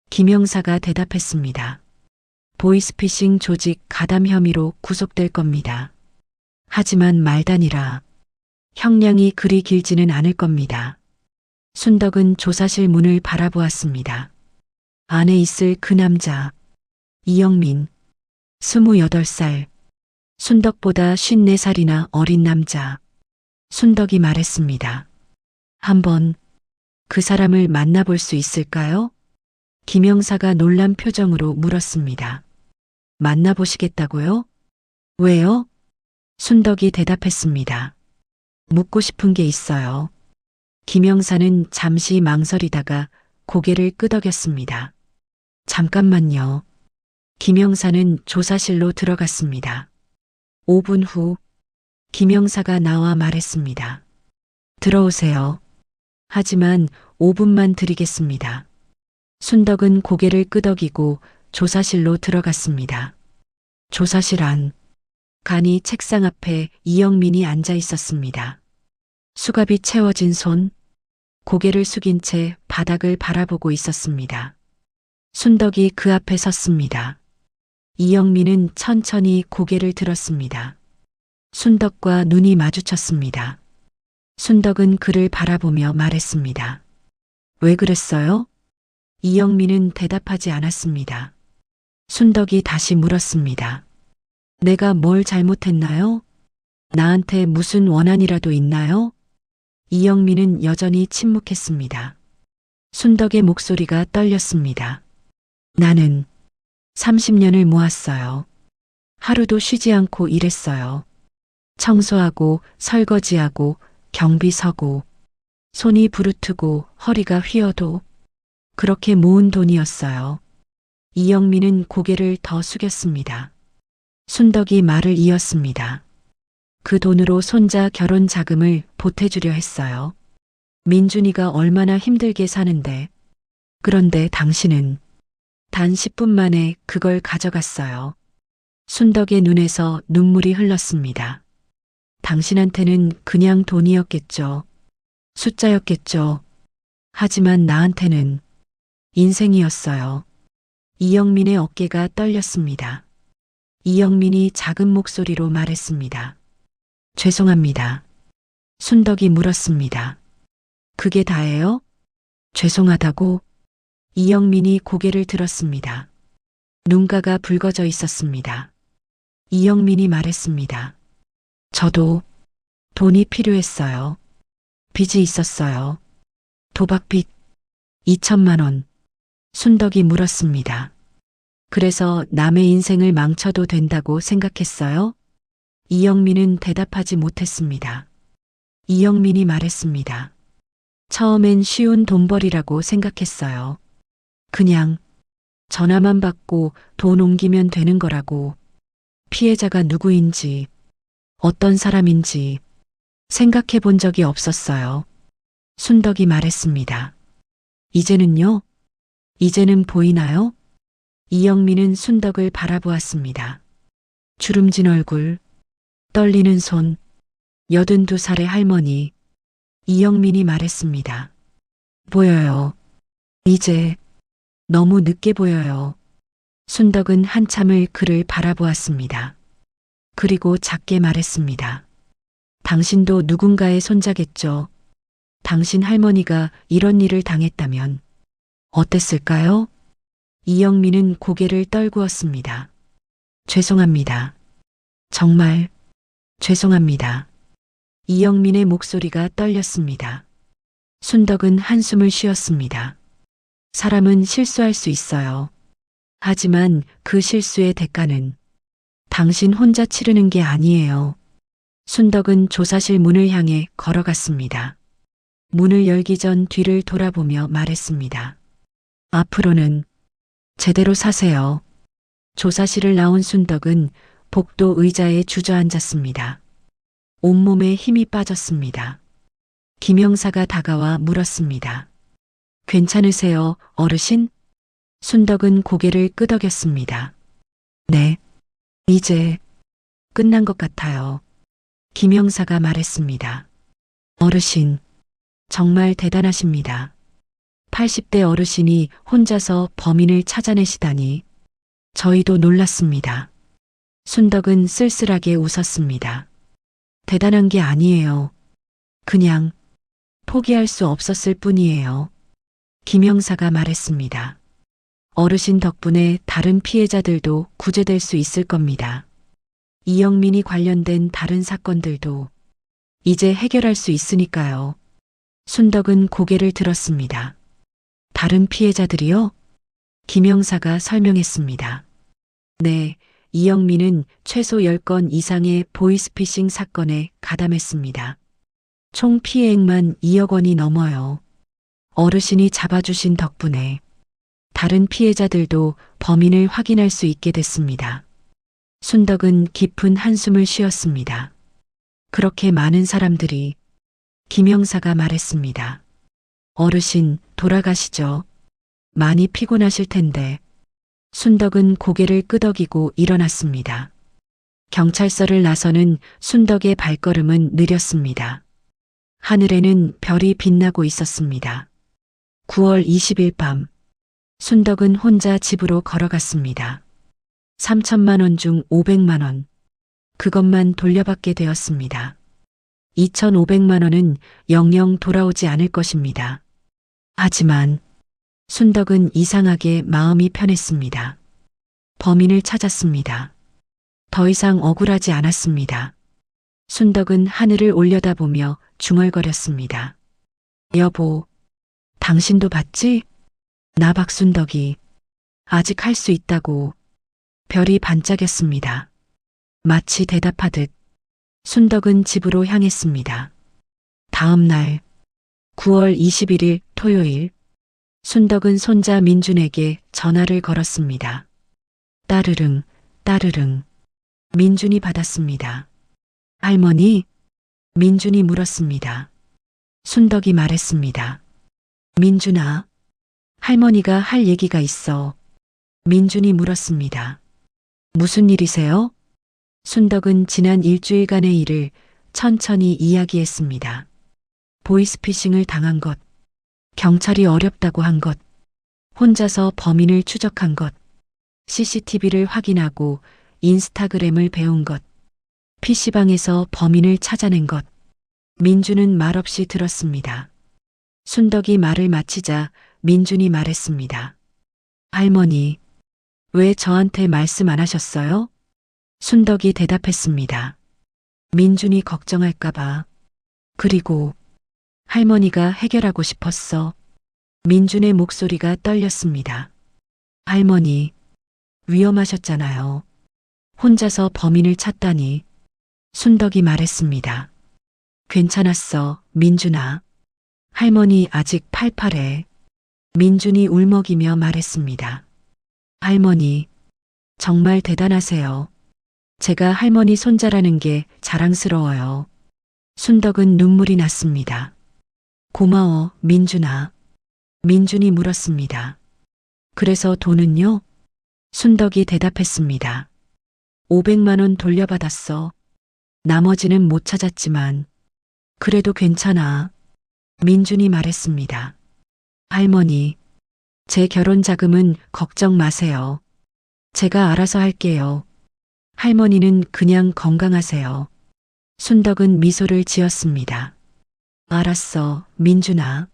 김영사가 대답했습니다. 보이스피싱 조직 가담 혐의로 구속될 겁니다. 하지만 말단이라 형량이 그리 길지는 않을 겁니다. 순덕은 조사실 문을 바라보았습니다. 안에 있을 그 남자, 이영민, 28살, 순덕보다 54살이나 어린 남자. 순덕이 말했습니다. 한번 그 사람을 만나볼 수 있을까요? 김영사가 놀란 표정으로 물었습니다. 만나보시겠다고요? 왜요? 순덕이 대답했습니다. 묻고 싶은 게 있어요. 김영사는 잠시 망설이다가 고개를 끄덕였습니다. 잠깐만요. 김영사는 조사실로 들어갔습니다. 5분 후 김영사가 나와 말했습니다. 들어오세요. 하지만 5분만 드리겠습니다. 순덕은 고개를 끄덕이고 조사실로 들어갔습니다. 조사실 안. 간이 책상 앞에 이영민이 앉아 있었습니다. 수갑이 채워진 손, 고개를 숙인 채 바닥을 바라보고 있었습니다. 순덕이 그 앞에 섰습니다. 이영민은 천천히 고개를 들었습니다. 순덕과 눈이 마주쳤습니다. 순덕은 그를 바라보며 말했습니다. 왜 그랬어요? 이영민은 대답하지 않았습니다. 순덕이 다시 물었습니다. 내가 뭘 잘못했나요? 나한테 무슨 원한이라도 있나요? 이영민은 여전히 침묵했습니다. 순덕의 목소리가 떨렸습니다. 나는 30년을 모았어요. 하루도 쉬지 않고 일했어요. 청소하고 설거지하고 경비 서고 손이 부르트고 허리가 휘어도 그렇게 모은 돈이었어요. 이영민은 고개를 더 숙였습니다. 순덕이 말을 이었습니다. 그 돈으로 손자 결혼 자금을 보태주려 했어요. 민준이가 얼마나 힘들게 사는데. 그런데 당신은 단 10분 만에 그걸 가져갔어요. 순덕의 눈에서 눈물이 흘렀습니다. 당신한테는 그냥 돈이었겠죠. 숫자였겠죠. 하지만 나한테는 인생이었어요. 이영민의 어깨가 떨렸습니다. 이영민이 작은 목소리로 말했습니다. 죄송합니다. 순덕이 물었습니다. 그게 다예요? 죄송하다고? 이영민이 고개를 들었습니다. 눈가가 붉어져 있었습니다. 이영민이 말했습니다. 저도 돈이 필요했어요. 빚이 있었어요. 도박빚 2천만 원. 순덕이 물었습니다. 그래서 남의 인생을 망쳐도 된다고 생각했어요? 이영민은 대답하지 못했습니다. 이영민이 말했습니다. 처음엔 쉬운 돈벌이라고 생각했어요. 그냥 전화만 받고 돈 옮기면 되는 거라고. 피해자가 누구인지, 어떤 사람인지 생각해 본 적이 없었어요. 순덕이 말했습니다. 이제는요? 이제는 보이나요? 이영민은 순덕을 바라보았습니다. 주름진 얼굴, 떨리는 손, 82살의 할머니. 이영민이 말했습니다. 보여요. 이제 너무 늦게 보여요. 순덕은 한참을 그를 바라보았습니다. 그리고 작게 말했습니다. 당신도 누군가의 손자겠죠. 당신 할머니가 이런 일을 당했다면 어땠을까요? 이영민은 고개를 떨구었습니다. 죄송합니다. 정말 죄송합니다. 이영민의 목소리가 떨렸습니다. 순덕은 한숨을 쉬었습니다. 사람은 실수할 수 있어요. 하지만 그 실수의 대가는 당신 혼자 치르는 게 아니에요. 순덕은 조사실 문을 향해 걸어갔습니다. 문을 열기 전 뒤를 돌아보며 말했습니다. 앞으로는 제대로 사세요. 조사실을 나온 순덕은 복도 의자에 주저앉았습니다. 온몸에 힘이 빠졌습니다. 김영사가 다가와 물었습니다. 괜찮으세요, 어르신? 순덕은 고개를 끄덕였습니다. 네, 이제 끝난 것 같아요. 김 형사가 말했습니다. 어르신, 정말 대단하십니다. 80대 어르신이 혼자서 범인을 찾아내시다니 저희도 놀랐습니다. 순덕은 쓸쓸하게 웃었습니다. 대단한 게 아니에요. 그냥 포기할 수 없었을 뿐이에요. 김 형사가 말했습니다. 어르신 덕분에 다른 피해자들도 구제될 수 있을 겁니다. 이영민이 관련된 다른 사건들도 이제 해결할 수 있으니까요. 순덕은 고개를 들었습니다. 다른 피해자들이요? 김 형사가 설명했습니다. 네, 이영민은 최소 10건 이상의 보이스피싱 사건에 가담했습니다. 총 피해액만 2억 원이 넘어요. 어르신이 잡아주신 덕분에 다른 피해자들도 범인을 확인할 수 있게 됐습니다. 순덕은 깊은 한숨을 쉬었습니다. 그렇게 많은 사람들이 김 형사가 말했습니다. 어르신, 돌아가시죠. 많이 피곤하실 텐데. 순덕은 고개를 끄덕이고 일어났습니다. 경찰서를 나서는 순덕의 발걸음은 느렸습니다. 하늘에는 별이 빛나고 있었습니다. 9월 20일 밤, 순덕은 혼자 집으로 걸어갔습니다. 3천만 원 중 500만 원. 그것만 돌려받게 되었습니다. 2,500만 원은 영영 돌아오지 않을 것입니다. 하지만 순덕은 이상하게 마음이 편했습니다. 범인을 찾았습니다. 더 이상 억울하지 않았습니다. 순덕은 하늘을 올려다보며 중얼거렸습니다. 여보, 당신도 봤지? 나 박순덕이 아직 할 수 있다고. 별이 반짝였습니다. 마치 대답하듯 순덕은 집으로 향했습니다. 다음 날 9월 21일 토요일, 순덕은 손자 민준에게 전화를 걸었습니다. 따르릉, 따르릉. 민준이 받았습니다. 할머니? 민준이 물었습니다. 순덕이 말했습니다. 민준아, 할머니가 할 얘기가 있어. 민준이 물었습니다. 무슨 일이세요? 순덕은 지난 일주일간의 일을 천천히 이야기했습니다. 보이스피싱을 당한 것, 경찰이 어렵다고 한 것, 혼자서 범인을 추적한 것, CCTV를 확인하고 인스타그램을 배운 것, PC방에서 범인을 찾아낸 것. 민준은 말없이 들었습니다. 순덕이 말을 마치자 민준이 말했습니다. 할머니, 왜 저한테 말씀 안 하셨어요? 순덕이 대답했습니다. 민준이 걱정할까봐. 그리고 할머니가 해결하고 싶었어. 민준의 목소리가 떨렸습니다. 할머니, 위험하셨잖아요. 혼자서 범인을 찾다니. 순덕이 말했습니다. 괜찮았어, 민준아. 할머니 아직 팔팔해. 민준이 울먹이며 말했습니다. 할머니, 정말 대단하세요. 제가 할머니 손자라는 게 자랑스러워요. 순덕은 눈물이 났습니다. 고마워, 민준아. 민준이 물었습니다. 그래서 돈은요? 순덕이 대답했습니다. 500만 원 돌려받았어. 나머지는 못 찾았지만 그래도 괜찮아. 민준이 말했습니다. 할머니, 제 결혼 자금은 걱정 마세요. 제가 알아서 할게요. 할머니는 그냥 건강하세요. 순덕은 미소를 지었습니다. 알았어, 민준아.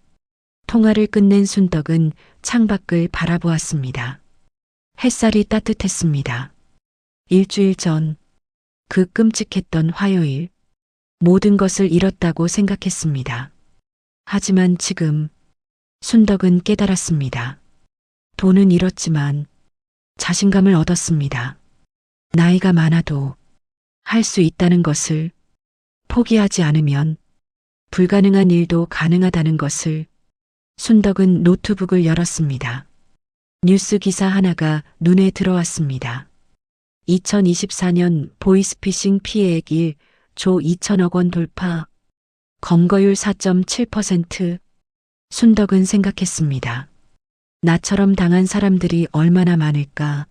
통화를 끝낸 순덕은 창밖을 바라보았습니다. 햇살이 따뜻했습니다. 일주일 전, 그 끔찍했던 화요일, 모든 것을 잃었다고 생각했습니다. 하지만 지금 순덕은 깨달았습니다. 돈은 잃었지만 자신감을 얻었습니다. 나이가 많아도 할 수 있다는 것을, 포기하지 않으면 불가능한 일도 가능하다는 것을. 순덕은 노트북을 열었습니다. 뉴스 기사 하나가 눈에 들어왔습니다. 2024년 보이스피싱 피해액 1조 2천억 원 돌파. 검거율 4.7%. 순덕은 생각했습니다. 나처럼 당한 사람들이 얼마나 많을까.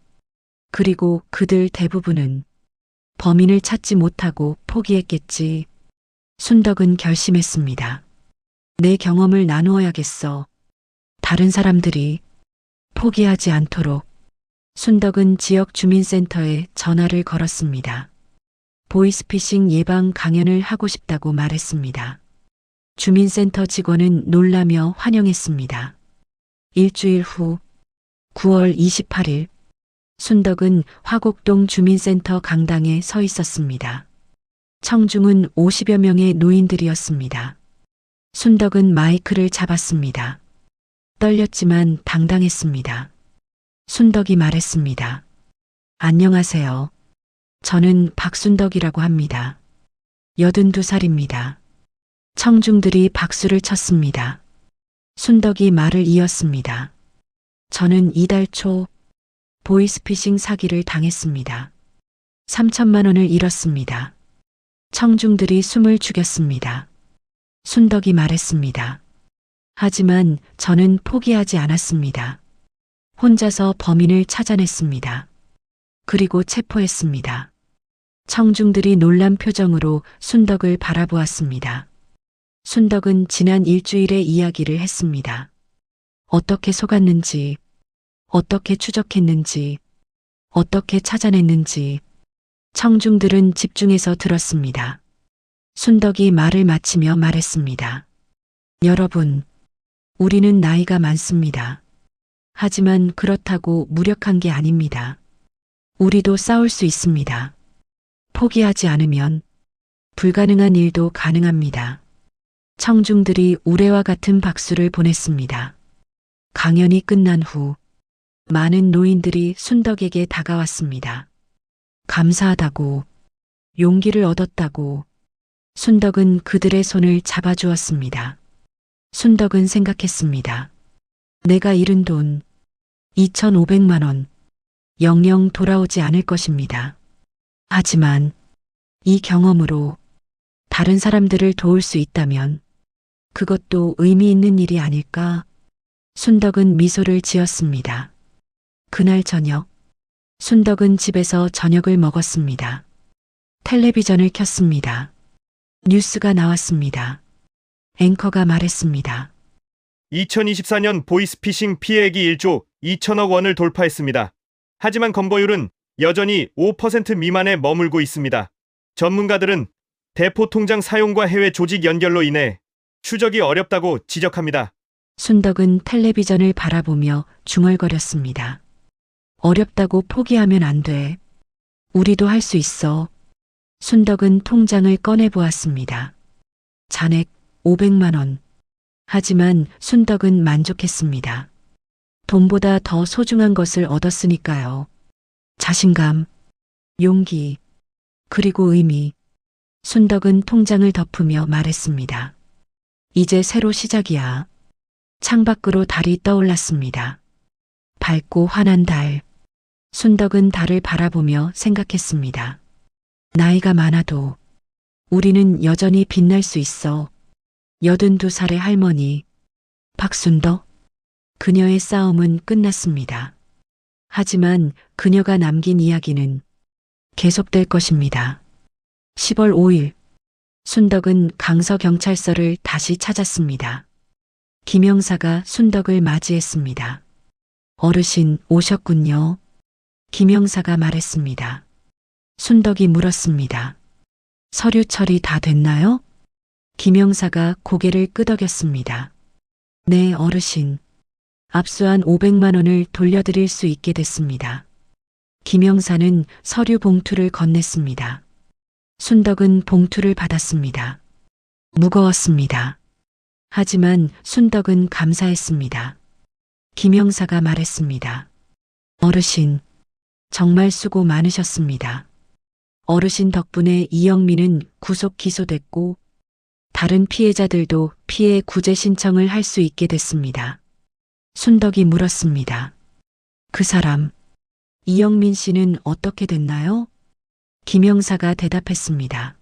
그리고 그들 대부분은 범인을 찾지 못하고 포기했겠지. 순덕은 결심했습니다. 내 경험을 나누어야겠어. 다른 사람들이 포기하지 않도록. 순덕은 지역 주민센터에 전화를 걸었습니다. 보이스피싱 예방 강연을 하고 싶다고 말했습니다. 주민센터 직원은 놀라며 환영했습니다. 일주일 후 9월 28일 순덕은 화곡동 주민센터 강당에 서 있었습니다. 청중은 50여 명의 노인들이었습니다. 순덕은 마이크를 잡았습니다. 떨렸지만 당당했습니다. 순덕이 말했습니다. 안녕하세요. 저는 박순덕이라고 합니다. 82살입니다. 청중들이 박수를 쳤습니다. 순덕이 말을 이었습니다. 저는 이달 초 보이스피싱 사기를 당했습니다. 3천만 원을 잃었습니다. 청중들이 숨을 죽였습니다. 순덕이 말했습니다. 하지만 저는 포기하지 않았습니다. 혼자서 범인을 찾아냈습니다. 그리고 체포했습니다. 청중들이 놀란 표정으로 순덕을 바라보았습니다. 순덕은 지난 일주일의 이야기를 했습니다. 어떻게 속았는지, 어떻게 추적했는지, 어떻게 찾아냈는지. 청중들은 집중해서 들었습니다. 순덕이 말을 마치며 말했습니다. 여러분, 우리는 나이가 많습니다. 하지만 그렇다고 무력한 게 아닙니다. 우리도 싸울 수 있습니다. 포기하지 않으면 불가능한 일도 가능합니다. 청중들이 우레와 같은 박수를 보냈습니다. 강연이 끝난 후 많은 노인들이 순덕에게 다가왔습니다. 감사하다고, 용기를 얻었다고. 순덕은 그들의 손을 잡아주었습니다. 순덕은 생각했습니다. 내가 잃은 돈 2,500만 원 영영 돌아오지 않을 것입니다. 하지만 이 경험으로 다른 사람들을 도울 수 있다면 그것도 의미 있는 일이 아닐까? 순덕은 미소를 지었습니다. 그날 저녁, 순덕은 집에서 저녁을 먹었습니다. 텔레비전을 켰습니다. 뉴스가 나왔습니다. 앵커가 말했습니다. 2024년 보이스피싱 피해액이 1조 2천억 원을 돌파했습니다. 하지만 건보율은 여전히 5% 미만에 머물고 있습니다. 전문가들은 대포 통장 사용과 해외 조직 연결로 인해 추적이 어렵다고 지적합니다. 순덕은 텔레비전을 바라보며 중얼거렸습니다. 어렵다고 포기하면 안 돼. 우리도 할 수 있어. 순덕은 통장을 꺼내 보았습니다. 잔액 500만 원. 하지만 순덕은 만족했습니다. 돈보다 더 소중한 것을 얻었으니까요. 자신감, 용기, 그리고 의미. 순덕은 통장을 덮으며 말했습니다. 이제 새로 시작이야. 창밖으로 달이 떠올랐습니다. 밝고 환한 달. 순덕은 달을 바라보며 생각했습니다. 나이가 많아도 우리는 여전히 빛날 수 있어. 82살의 할머니 박순덕. 그녀의 싸움은 끝났습니다. 하지만 그녀가 남긴 이야기는 계속될 것입니다. 10월 5일 순덕은 강서경찰서를 다시 찾았습니다. 김 형사가 순덕을 맞이했습니다. 어르신 오셨군요. 김 형사가 말했습니다. 순덕이 물었습니다. 서류 처리 다 됐나요? 김 형사가 고개를 끄덕였습니다. 네, 어르신. 압수한 500만 원을 돌려드릴 수 있게 됐습니다. 김 형사는 서류 봉투를 건넸습니다. 순덕은 봉투를 받았습니다. 무거웠습니다. 하지만 순덕은 감사했습니다. 김 형사가 말했습니다. 어르신, 정말 수고 많으셨습니다. 어르신 덕분에 이영민은 구속 기소됐고 다른 피해자들도 피해 구제 신청을 할 수 있게 됐습니다. 순덕이 물었습니다. 그 사람, 이영민 씨는 어떻게 됐나요? 김 형사가 대답했습니다.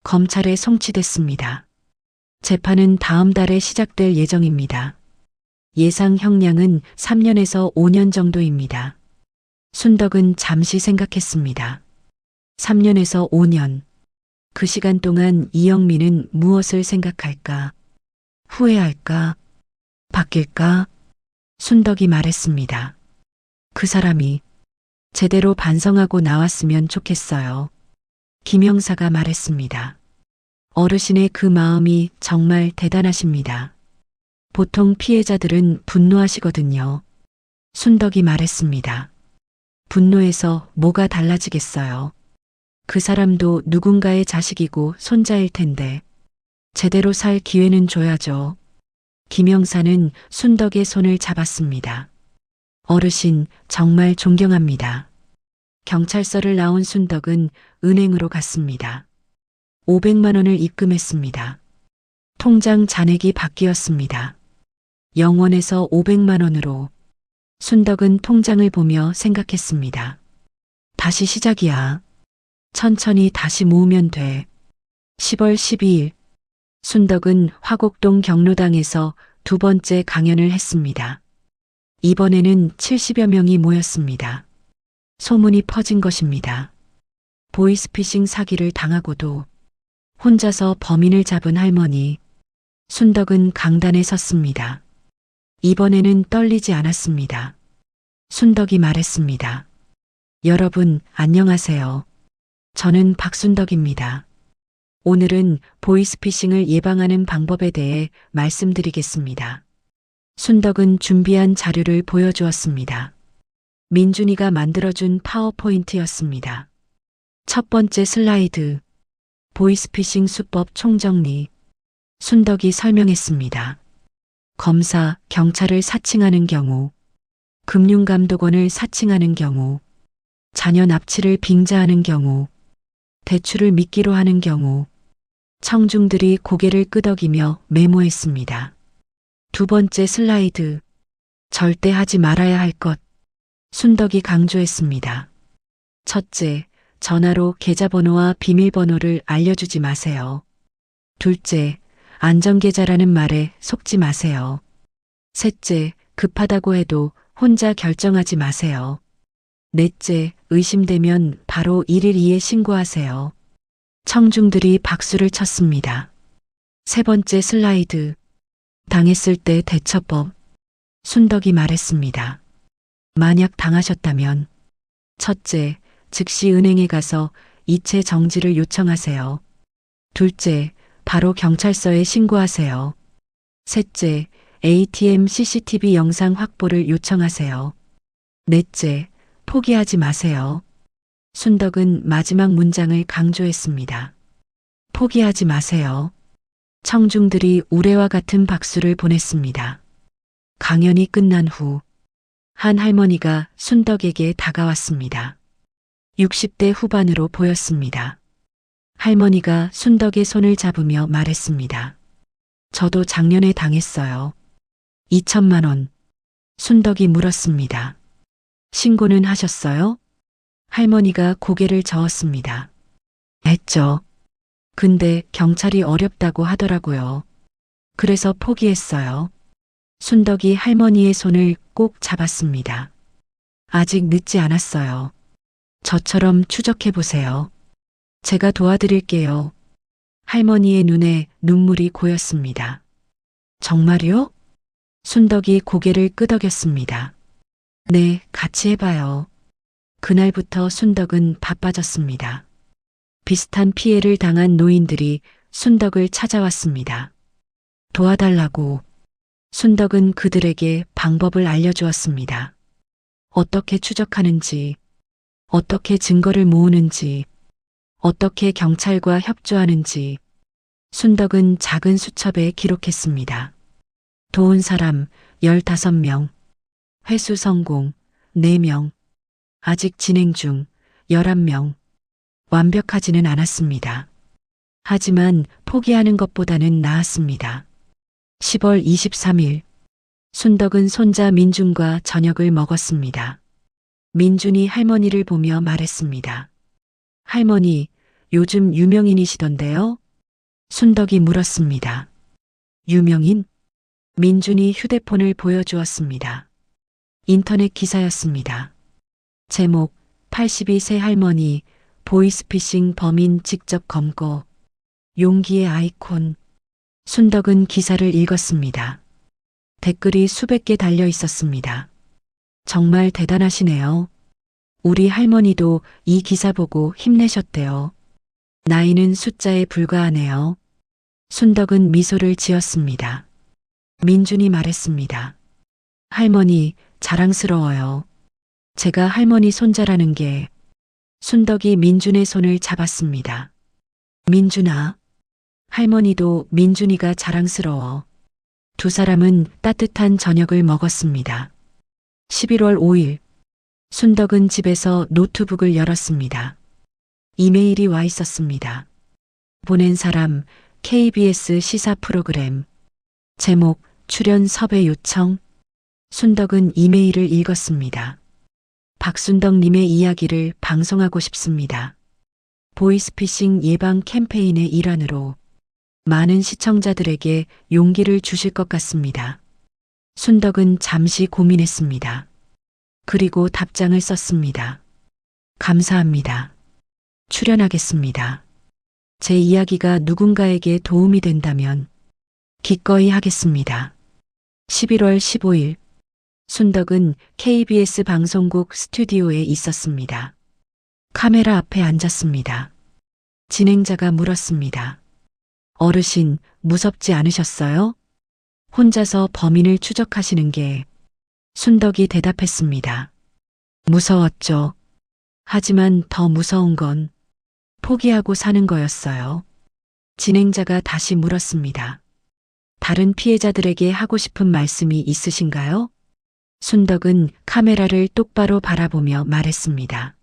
검찰에 송치됐습니다. 재판은 다음 달에 시작될 예정입니다. 예상 형량은 3년에서 5년 정도입니다. 순덕은 잠시 생각했습니다. 3년에서 5년. 그 시간 동안 이영민은 무엇을 생각할까? 후회할까? 바뀔까? 순덕이 말했습니다. 그 사람이 제대로 반성하고 나왔으면 좋겠어요. 김 형사가 말했습니다. 어르신의 그 마음이 정말 대단하십니다. 보통 피해자들은 분노하시거든요. 순덕이 말했습니다. 분노해서 뭐가 달라지겠어요. 그 사람도 누군가의 자식이고 손자일 텐데 제대로 살 기회는 줘야죠. 김 형사는 순덕의 손을 잡았습니다. 어르신 정말 존경합니다. 경찰서를 나온 순덕은 은행으로 갔습니다. 500만 원을 입금했습니다. 통장 잔액이 바뀌었습니다. 0원에서 500만 원으로. 순덕은 통장을 보며 생각했습니다. 다시 시작이야. 천천히 다시 모으면 돼. 10월 12일 순덕은 화곡동 경로당에서 두 번째 강연을 했습니다. 이번에는 70여 명이 모였습니다. 소문이 퍼진 것입니다. 보이스피싱 사기를 당하고도 혼자서 범인을 잡은 할머니. 순덕은 강단에 섰습니다. 이번에는 떨리지 않았습니다. 순덕이 말했습니다. 여러분, 안녕하세요. 저는 박순덕입니다. 오늘은 보이스피싱을 예방하는 방법에 대해 말씀드리겠습니다. 순덕은 준비한 자료를 보여주었습니다. 민준이가 만들어준 파워포인트였습니다. 첫 번째 슬라이드. 보이스피싱 수법 총정리. 순덕이 설명했습니다. 검사, 경찰을 사칭하는 경우, 금융감독원을 사칭하는 경우, 자녀 납치를 빙자하는 경우, 대출을 미끼로 하는 경우, 청중들이 고개를 끄덕이며 메모했습니다. 두 번째 슬라이드. 절대 하지 말아야 할 것. 순덕이 강조했습니다. 첫째, 전화로 계좌번호와 비밀번호를 알려주지 마세요. 둘째, 안전계좌라는 말에 속지 마세요. 셋째, 급하다고 해도 혼자 결정하지 마세요. 넷째, 의심되면 바로 112에 신고하세요. 청중들이 박수를 쳤습니다. 세 번째 슬라이드. 당했을 때 대처법. 순덕이 말했습니다. 만약 당하셨다면 첫째, 즉시 은행에 가서 이체 정지를 요청하세요. 둘째, 바로 경찰서에 신고하세요. 셋째, ATM CCTV 영상 확보를 요청하세요. 넷째, 포기하지 마세요. 순덕은 마지막 문장을 강조했습니다. 포기하지 마세요. 청중들이 우레와 같은 박수를 보냈습니다. 강연이 끝난 후 한 할머니가 순덕에게 다가왔습니다. 60대 후반으로 보였습니다. 할머니가 순덕의 손을 잡으며 말했습니다. 저도 작년에 당했어요. 2천만 원. 순덕이 물었습니다. 신고는 하셨어요? 할머니가 고개를 저었습니다. 했죠. 근데 경찰이 어렵다고 하더라고요. 그래서 포기했어요. 순덕이 할머니의 손을 꼭 잡았습니다. 아직 늦지 않았어요. 저처럼 추적해 보세요. 제가 도와드릴게요. 할머니의 눈에 눈물이 고였습니다. 정말요? 순덕이 고개를 끄덕였습니다. 네, 같이 해봐요. 그날부터 순덕은 바빠졌습니다. 비슷한 피해를 당한 노인들이 순덕을 찾아왔습니다. 도와달라고. 순덕은 그들에게 방법을 알려주었습니다. 어떻게 추적하는지, 어떻게 증거를 모으는지, 어떻게 경찰과 협조하는지. 순덕은 작은 수첩에 기록했습니다. 도운 사람 15명, 회수 성공 4명, 아직 진행 중 11명. 완벽하지는 않았습니다. 하지만 포기하는 것보다는 나았습니다. 10월 23일 순덕은 손자 민준과 저녁을 먹었습니다. 민준이 할머니를 보며 말했습니다. 할머니, 요즘 유명인이시던데요? 순덕이 물었습니다. 유명인? 민준이 휴대폰을 보여주었습니다. 인터넷 기사였습니다. 제목 82세 할머니 보이스피싱 범인 직접 검거. 용기의 아이콘. 순덕은 기사를 읽었습니다. 댓글이 수백 개 달려 있었습니다. 정말 대단하시네요. 우리 할머니도 이 기사 보고 힘내셨대요. 나이는 숫자에 불과하네요. 순덕은 미소를 지었습니다. 민준이 말했습니다. 할머니, 자랑스러워요. 제가 할머니 손자라는 게. 순덕이 민준의 손을 잡았습니다. 민준아, 할머니도 민준이가 자랑스러워. 두 사람은 따뜻한 저녁을 먹었습니다. 11월 5일, 순덕은 집에서 노트북을 열었습니다. 이메일이 와 있었습니다. 보낸 사람, KBS 시사 프로그램. 제목, 출연 섭외 요청. 순덕은 이메일을 읽었습니다. 박순덕님의 이야기를 방송하고 싶습니다. 보이스피싱 예방 캠페인의 일환으로 많은 시청자들에게 용기를 주실 것 같습니다. 순덕은 잠시 고민했습니다. 그리고 답장을 썼습니다. 감사합니다. 출연하겠습니다. 제 이야기가 누군가에게 도움이 된다면 기꺼이 하겠습니다. 11월 15일, 순덕은 KBS 방송국 스튜디오에 있었습니다. 카메라 앞에 앉았습니다. 진행자가 물었습니다. 어르신, 무섭지 않으셨어요? 혼자서 범인을 추적하시는 게. 순덕이 대답했습니다. 무서웠죠. 하지만 더 무서운 건 포기하고 사는 거였어요. 진행자가 다시 물었습니다. 다른 피해자들에게 하고 싶은 말씀이 있으신가요? 순덕은 카메라를 똑바로 바라보며 말했습니다.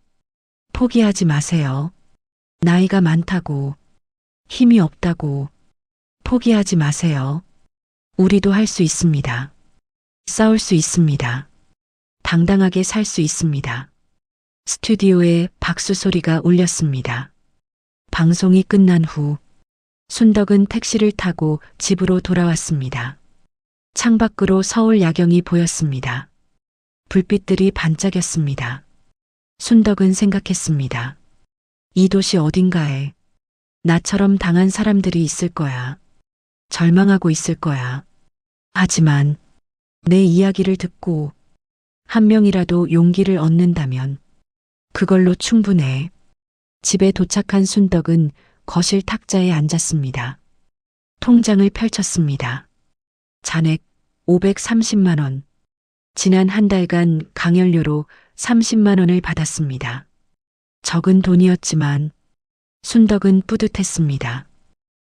포기하지 마세요. 나이가 많다고, 힘이 없다고, 포기하지 마세요. 우리도 할 수 있습니다. 싸울 수 있습니다. 당당하게 살 수 있습니다. 스튜디오에 박수 소리가 울렸습니다. 방송이 끝난 후 순덕은 택시를 타고 집으로 돌아왔습니다. 창밖으로 서울 야경이 보였습니다. 불빛들이 반짝였습니다. 순덕은 생각했습니다. 이 도시 어딘가에 나처럼 당한 사람들이 있을 거야. 절망하고 있을 거야. 하지만 내 이야기를 듣고 한 명이라도 용기를 얻는다면 그걸로 충분해. 집에 도착한 순덕은 거실 탁자에 앉았습니다. 통장을 펼쳤습니다. 잔액 530만 원. 지난 한 달간 강연료로 30만 원을 받았습니다. 적은 돈이었지만 순덕은 뿌듯했습니다.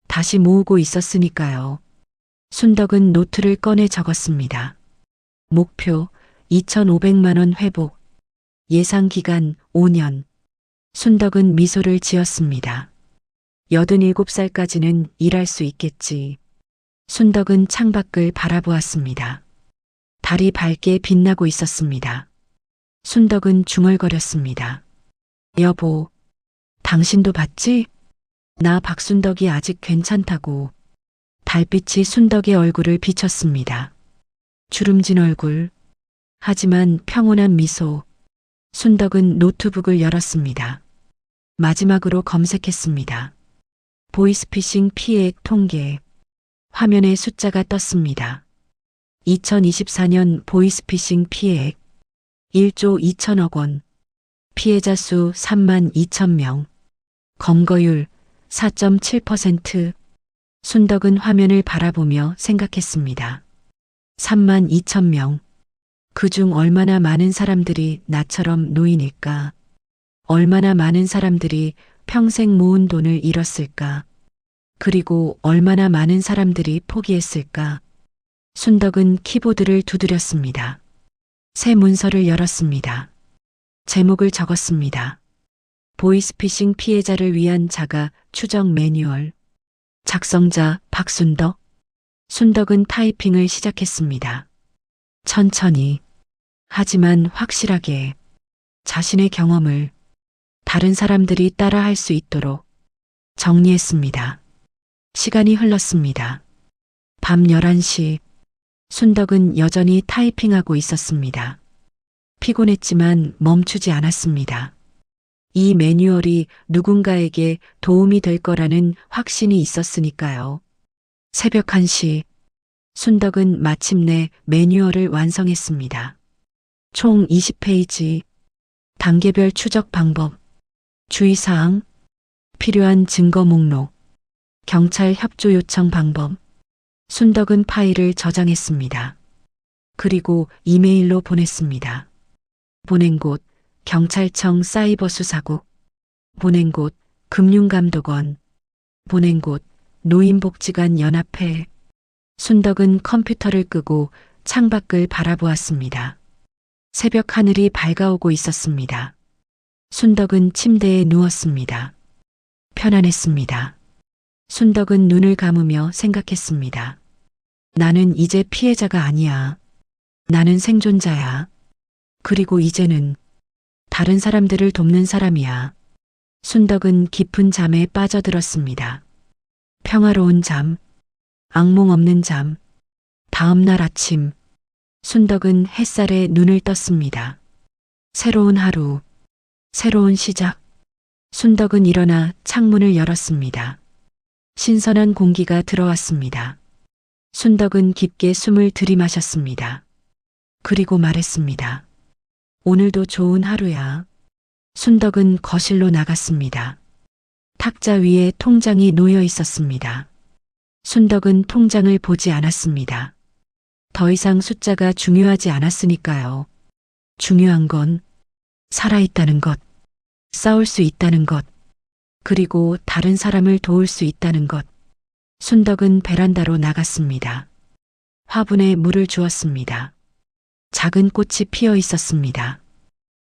다시 모으고 있었으니까요. 순덕은 노트를 꺼내 적었습니다. 목표 2,500만 원 회복. 예상 기간 5년. 순덕은 미소를 지었습니다. 87살까지는 일할 수 있겠지. 순덕은 창밖을 바라보았습니다. 달이 밝게 빛나고 있었습니다. 순덕은 중얼거렸습니다. 여보, 당신도 봤지? 나 박순덕이 아직 괜찮다고. 달빛이 순덕의 얼굴을 비쳤습니다. 주름진 얼굴. 하지만 평온한 미소. 순덕은 노트북을 열었습니다. 마지막으로 검색했습니다. 보이스피싱 피해액 통계. 화면에 숫자가 떴습니다. 2024년 보이스피싱 피해액 1조 2천억 원. 피해자 수 3만 2천 명. 검거율 4.7%. 순덕은 화면을 바라보며 생각했습니다. 3만 2천 명. 그중 얼마나 많은 사람들이 나처럼 노인일까? 얼마나 많은 사람들이 평생 모은 돈을 잃었을까? 그리고 얼마나 많은 사람들이 포기했을까? 순덕은 키보드를 두드렸습니다. 새 문서를 열었습니다. 제목을 적었습니다. 보이스피싱 피해자를 위한 자가 추적 매뉴얼. 작성자 박순덕. 순덕은 타이핑을 시작했습니다. 천천히, 하지만 확실하게 자신의 경험을 다른 사람들이 따라할 수 있도록 정리했습니다. 시간이 흘렀습니다. 밤 11시, 순덕은 여전히 타이핑하고 있었습니다. 피곤했지만 멈추지 않았습니다. 이 매뉴얼이 누군가에게 도움이 될 거라는 확신이 있었으니까요. 새벽 1시, 순덕은 마침내 매뉴얼을 완성했습니다. 총 20페이지, 단계별 추적 방법, 주의사항, 필요한 증거 목록, 경찰 협조 요청 방법. 순덕은 파일을 저장했습니다. 그리고 이메일로 보냈습니다. 보낸 곳, 경찰청 사이버수사국. 보낸 곳, 금융감독원. 보낸 곳, 노인복지관 연합회. 순덕은 컴퓨터를 끄고 창밖을 바라보았습니다. 새벽 하늘이 밝아오고 있었습니다. 순덕은 침대에 누웠습니다. 편안했습니다. 순덕은 눈을 감으며 생각했습니다. 나는 이제 피해자가 아니야. 나는 생존자야. 그리고 이제는 다른 사람들을 돕는 사람이야. 순덕은 깊은 잠에 빠져들었습니다. 평화로운 잠, 악몽 없는 잠. 다음 날 아침, 순덕은 햇살에 눈을 떴습니다. 새로운 하루, 새로운 시작. 순덕은 일어나 창문을 열었습니다. 신선한 공기가 들어왔습니다. 순덕은 깊게 숨을 들이마셨습니다. 그리고 말했습니다. 오늘도 좋은 하루야. 순덕은 거실로 나갔습니다. 탁자 위에 통장이 놓여 있었습니다. 순덕은 통장을 보지 않았습니다. 더 이상 숫자가 중요하지 않았으니까요. 중요한 건 살아있다는 것, 싸울 수 있다는 것, 그리고 다른 사람을 도울 수 있다는 것. 순덕은 베란다로 나갔습니다. 화분에 물을 주었습니다. 작은 꽃이 피어 있었습니다.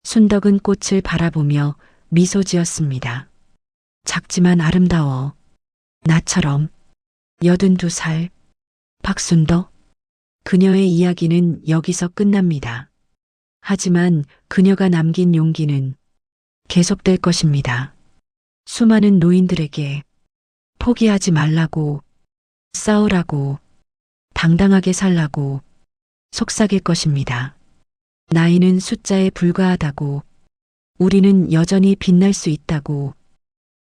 순덕은 꽃을 바라보며 미소 지었습니다. 작지만 아름다워. 나처럼. 82살. 박순덕. 그녀의 이야기는 여기서 끝납니다. 하지만 그녀가 남긴 용기는 계속될 것입니다. 수많은 노인들에게 포기하지 말라고, 싸우라고, 당당하게 살라고 속삭일 것입니다. 나이는 숫자에 불과하다고, 우리는 여전히 빛날 수 있다고,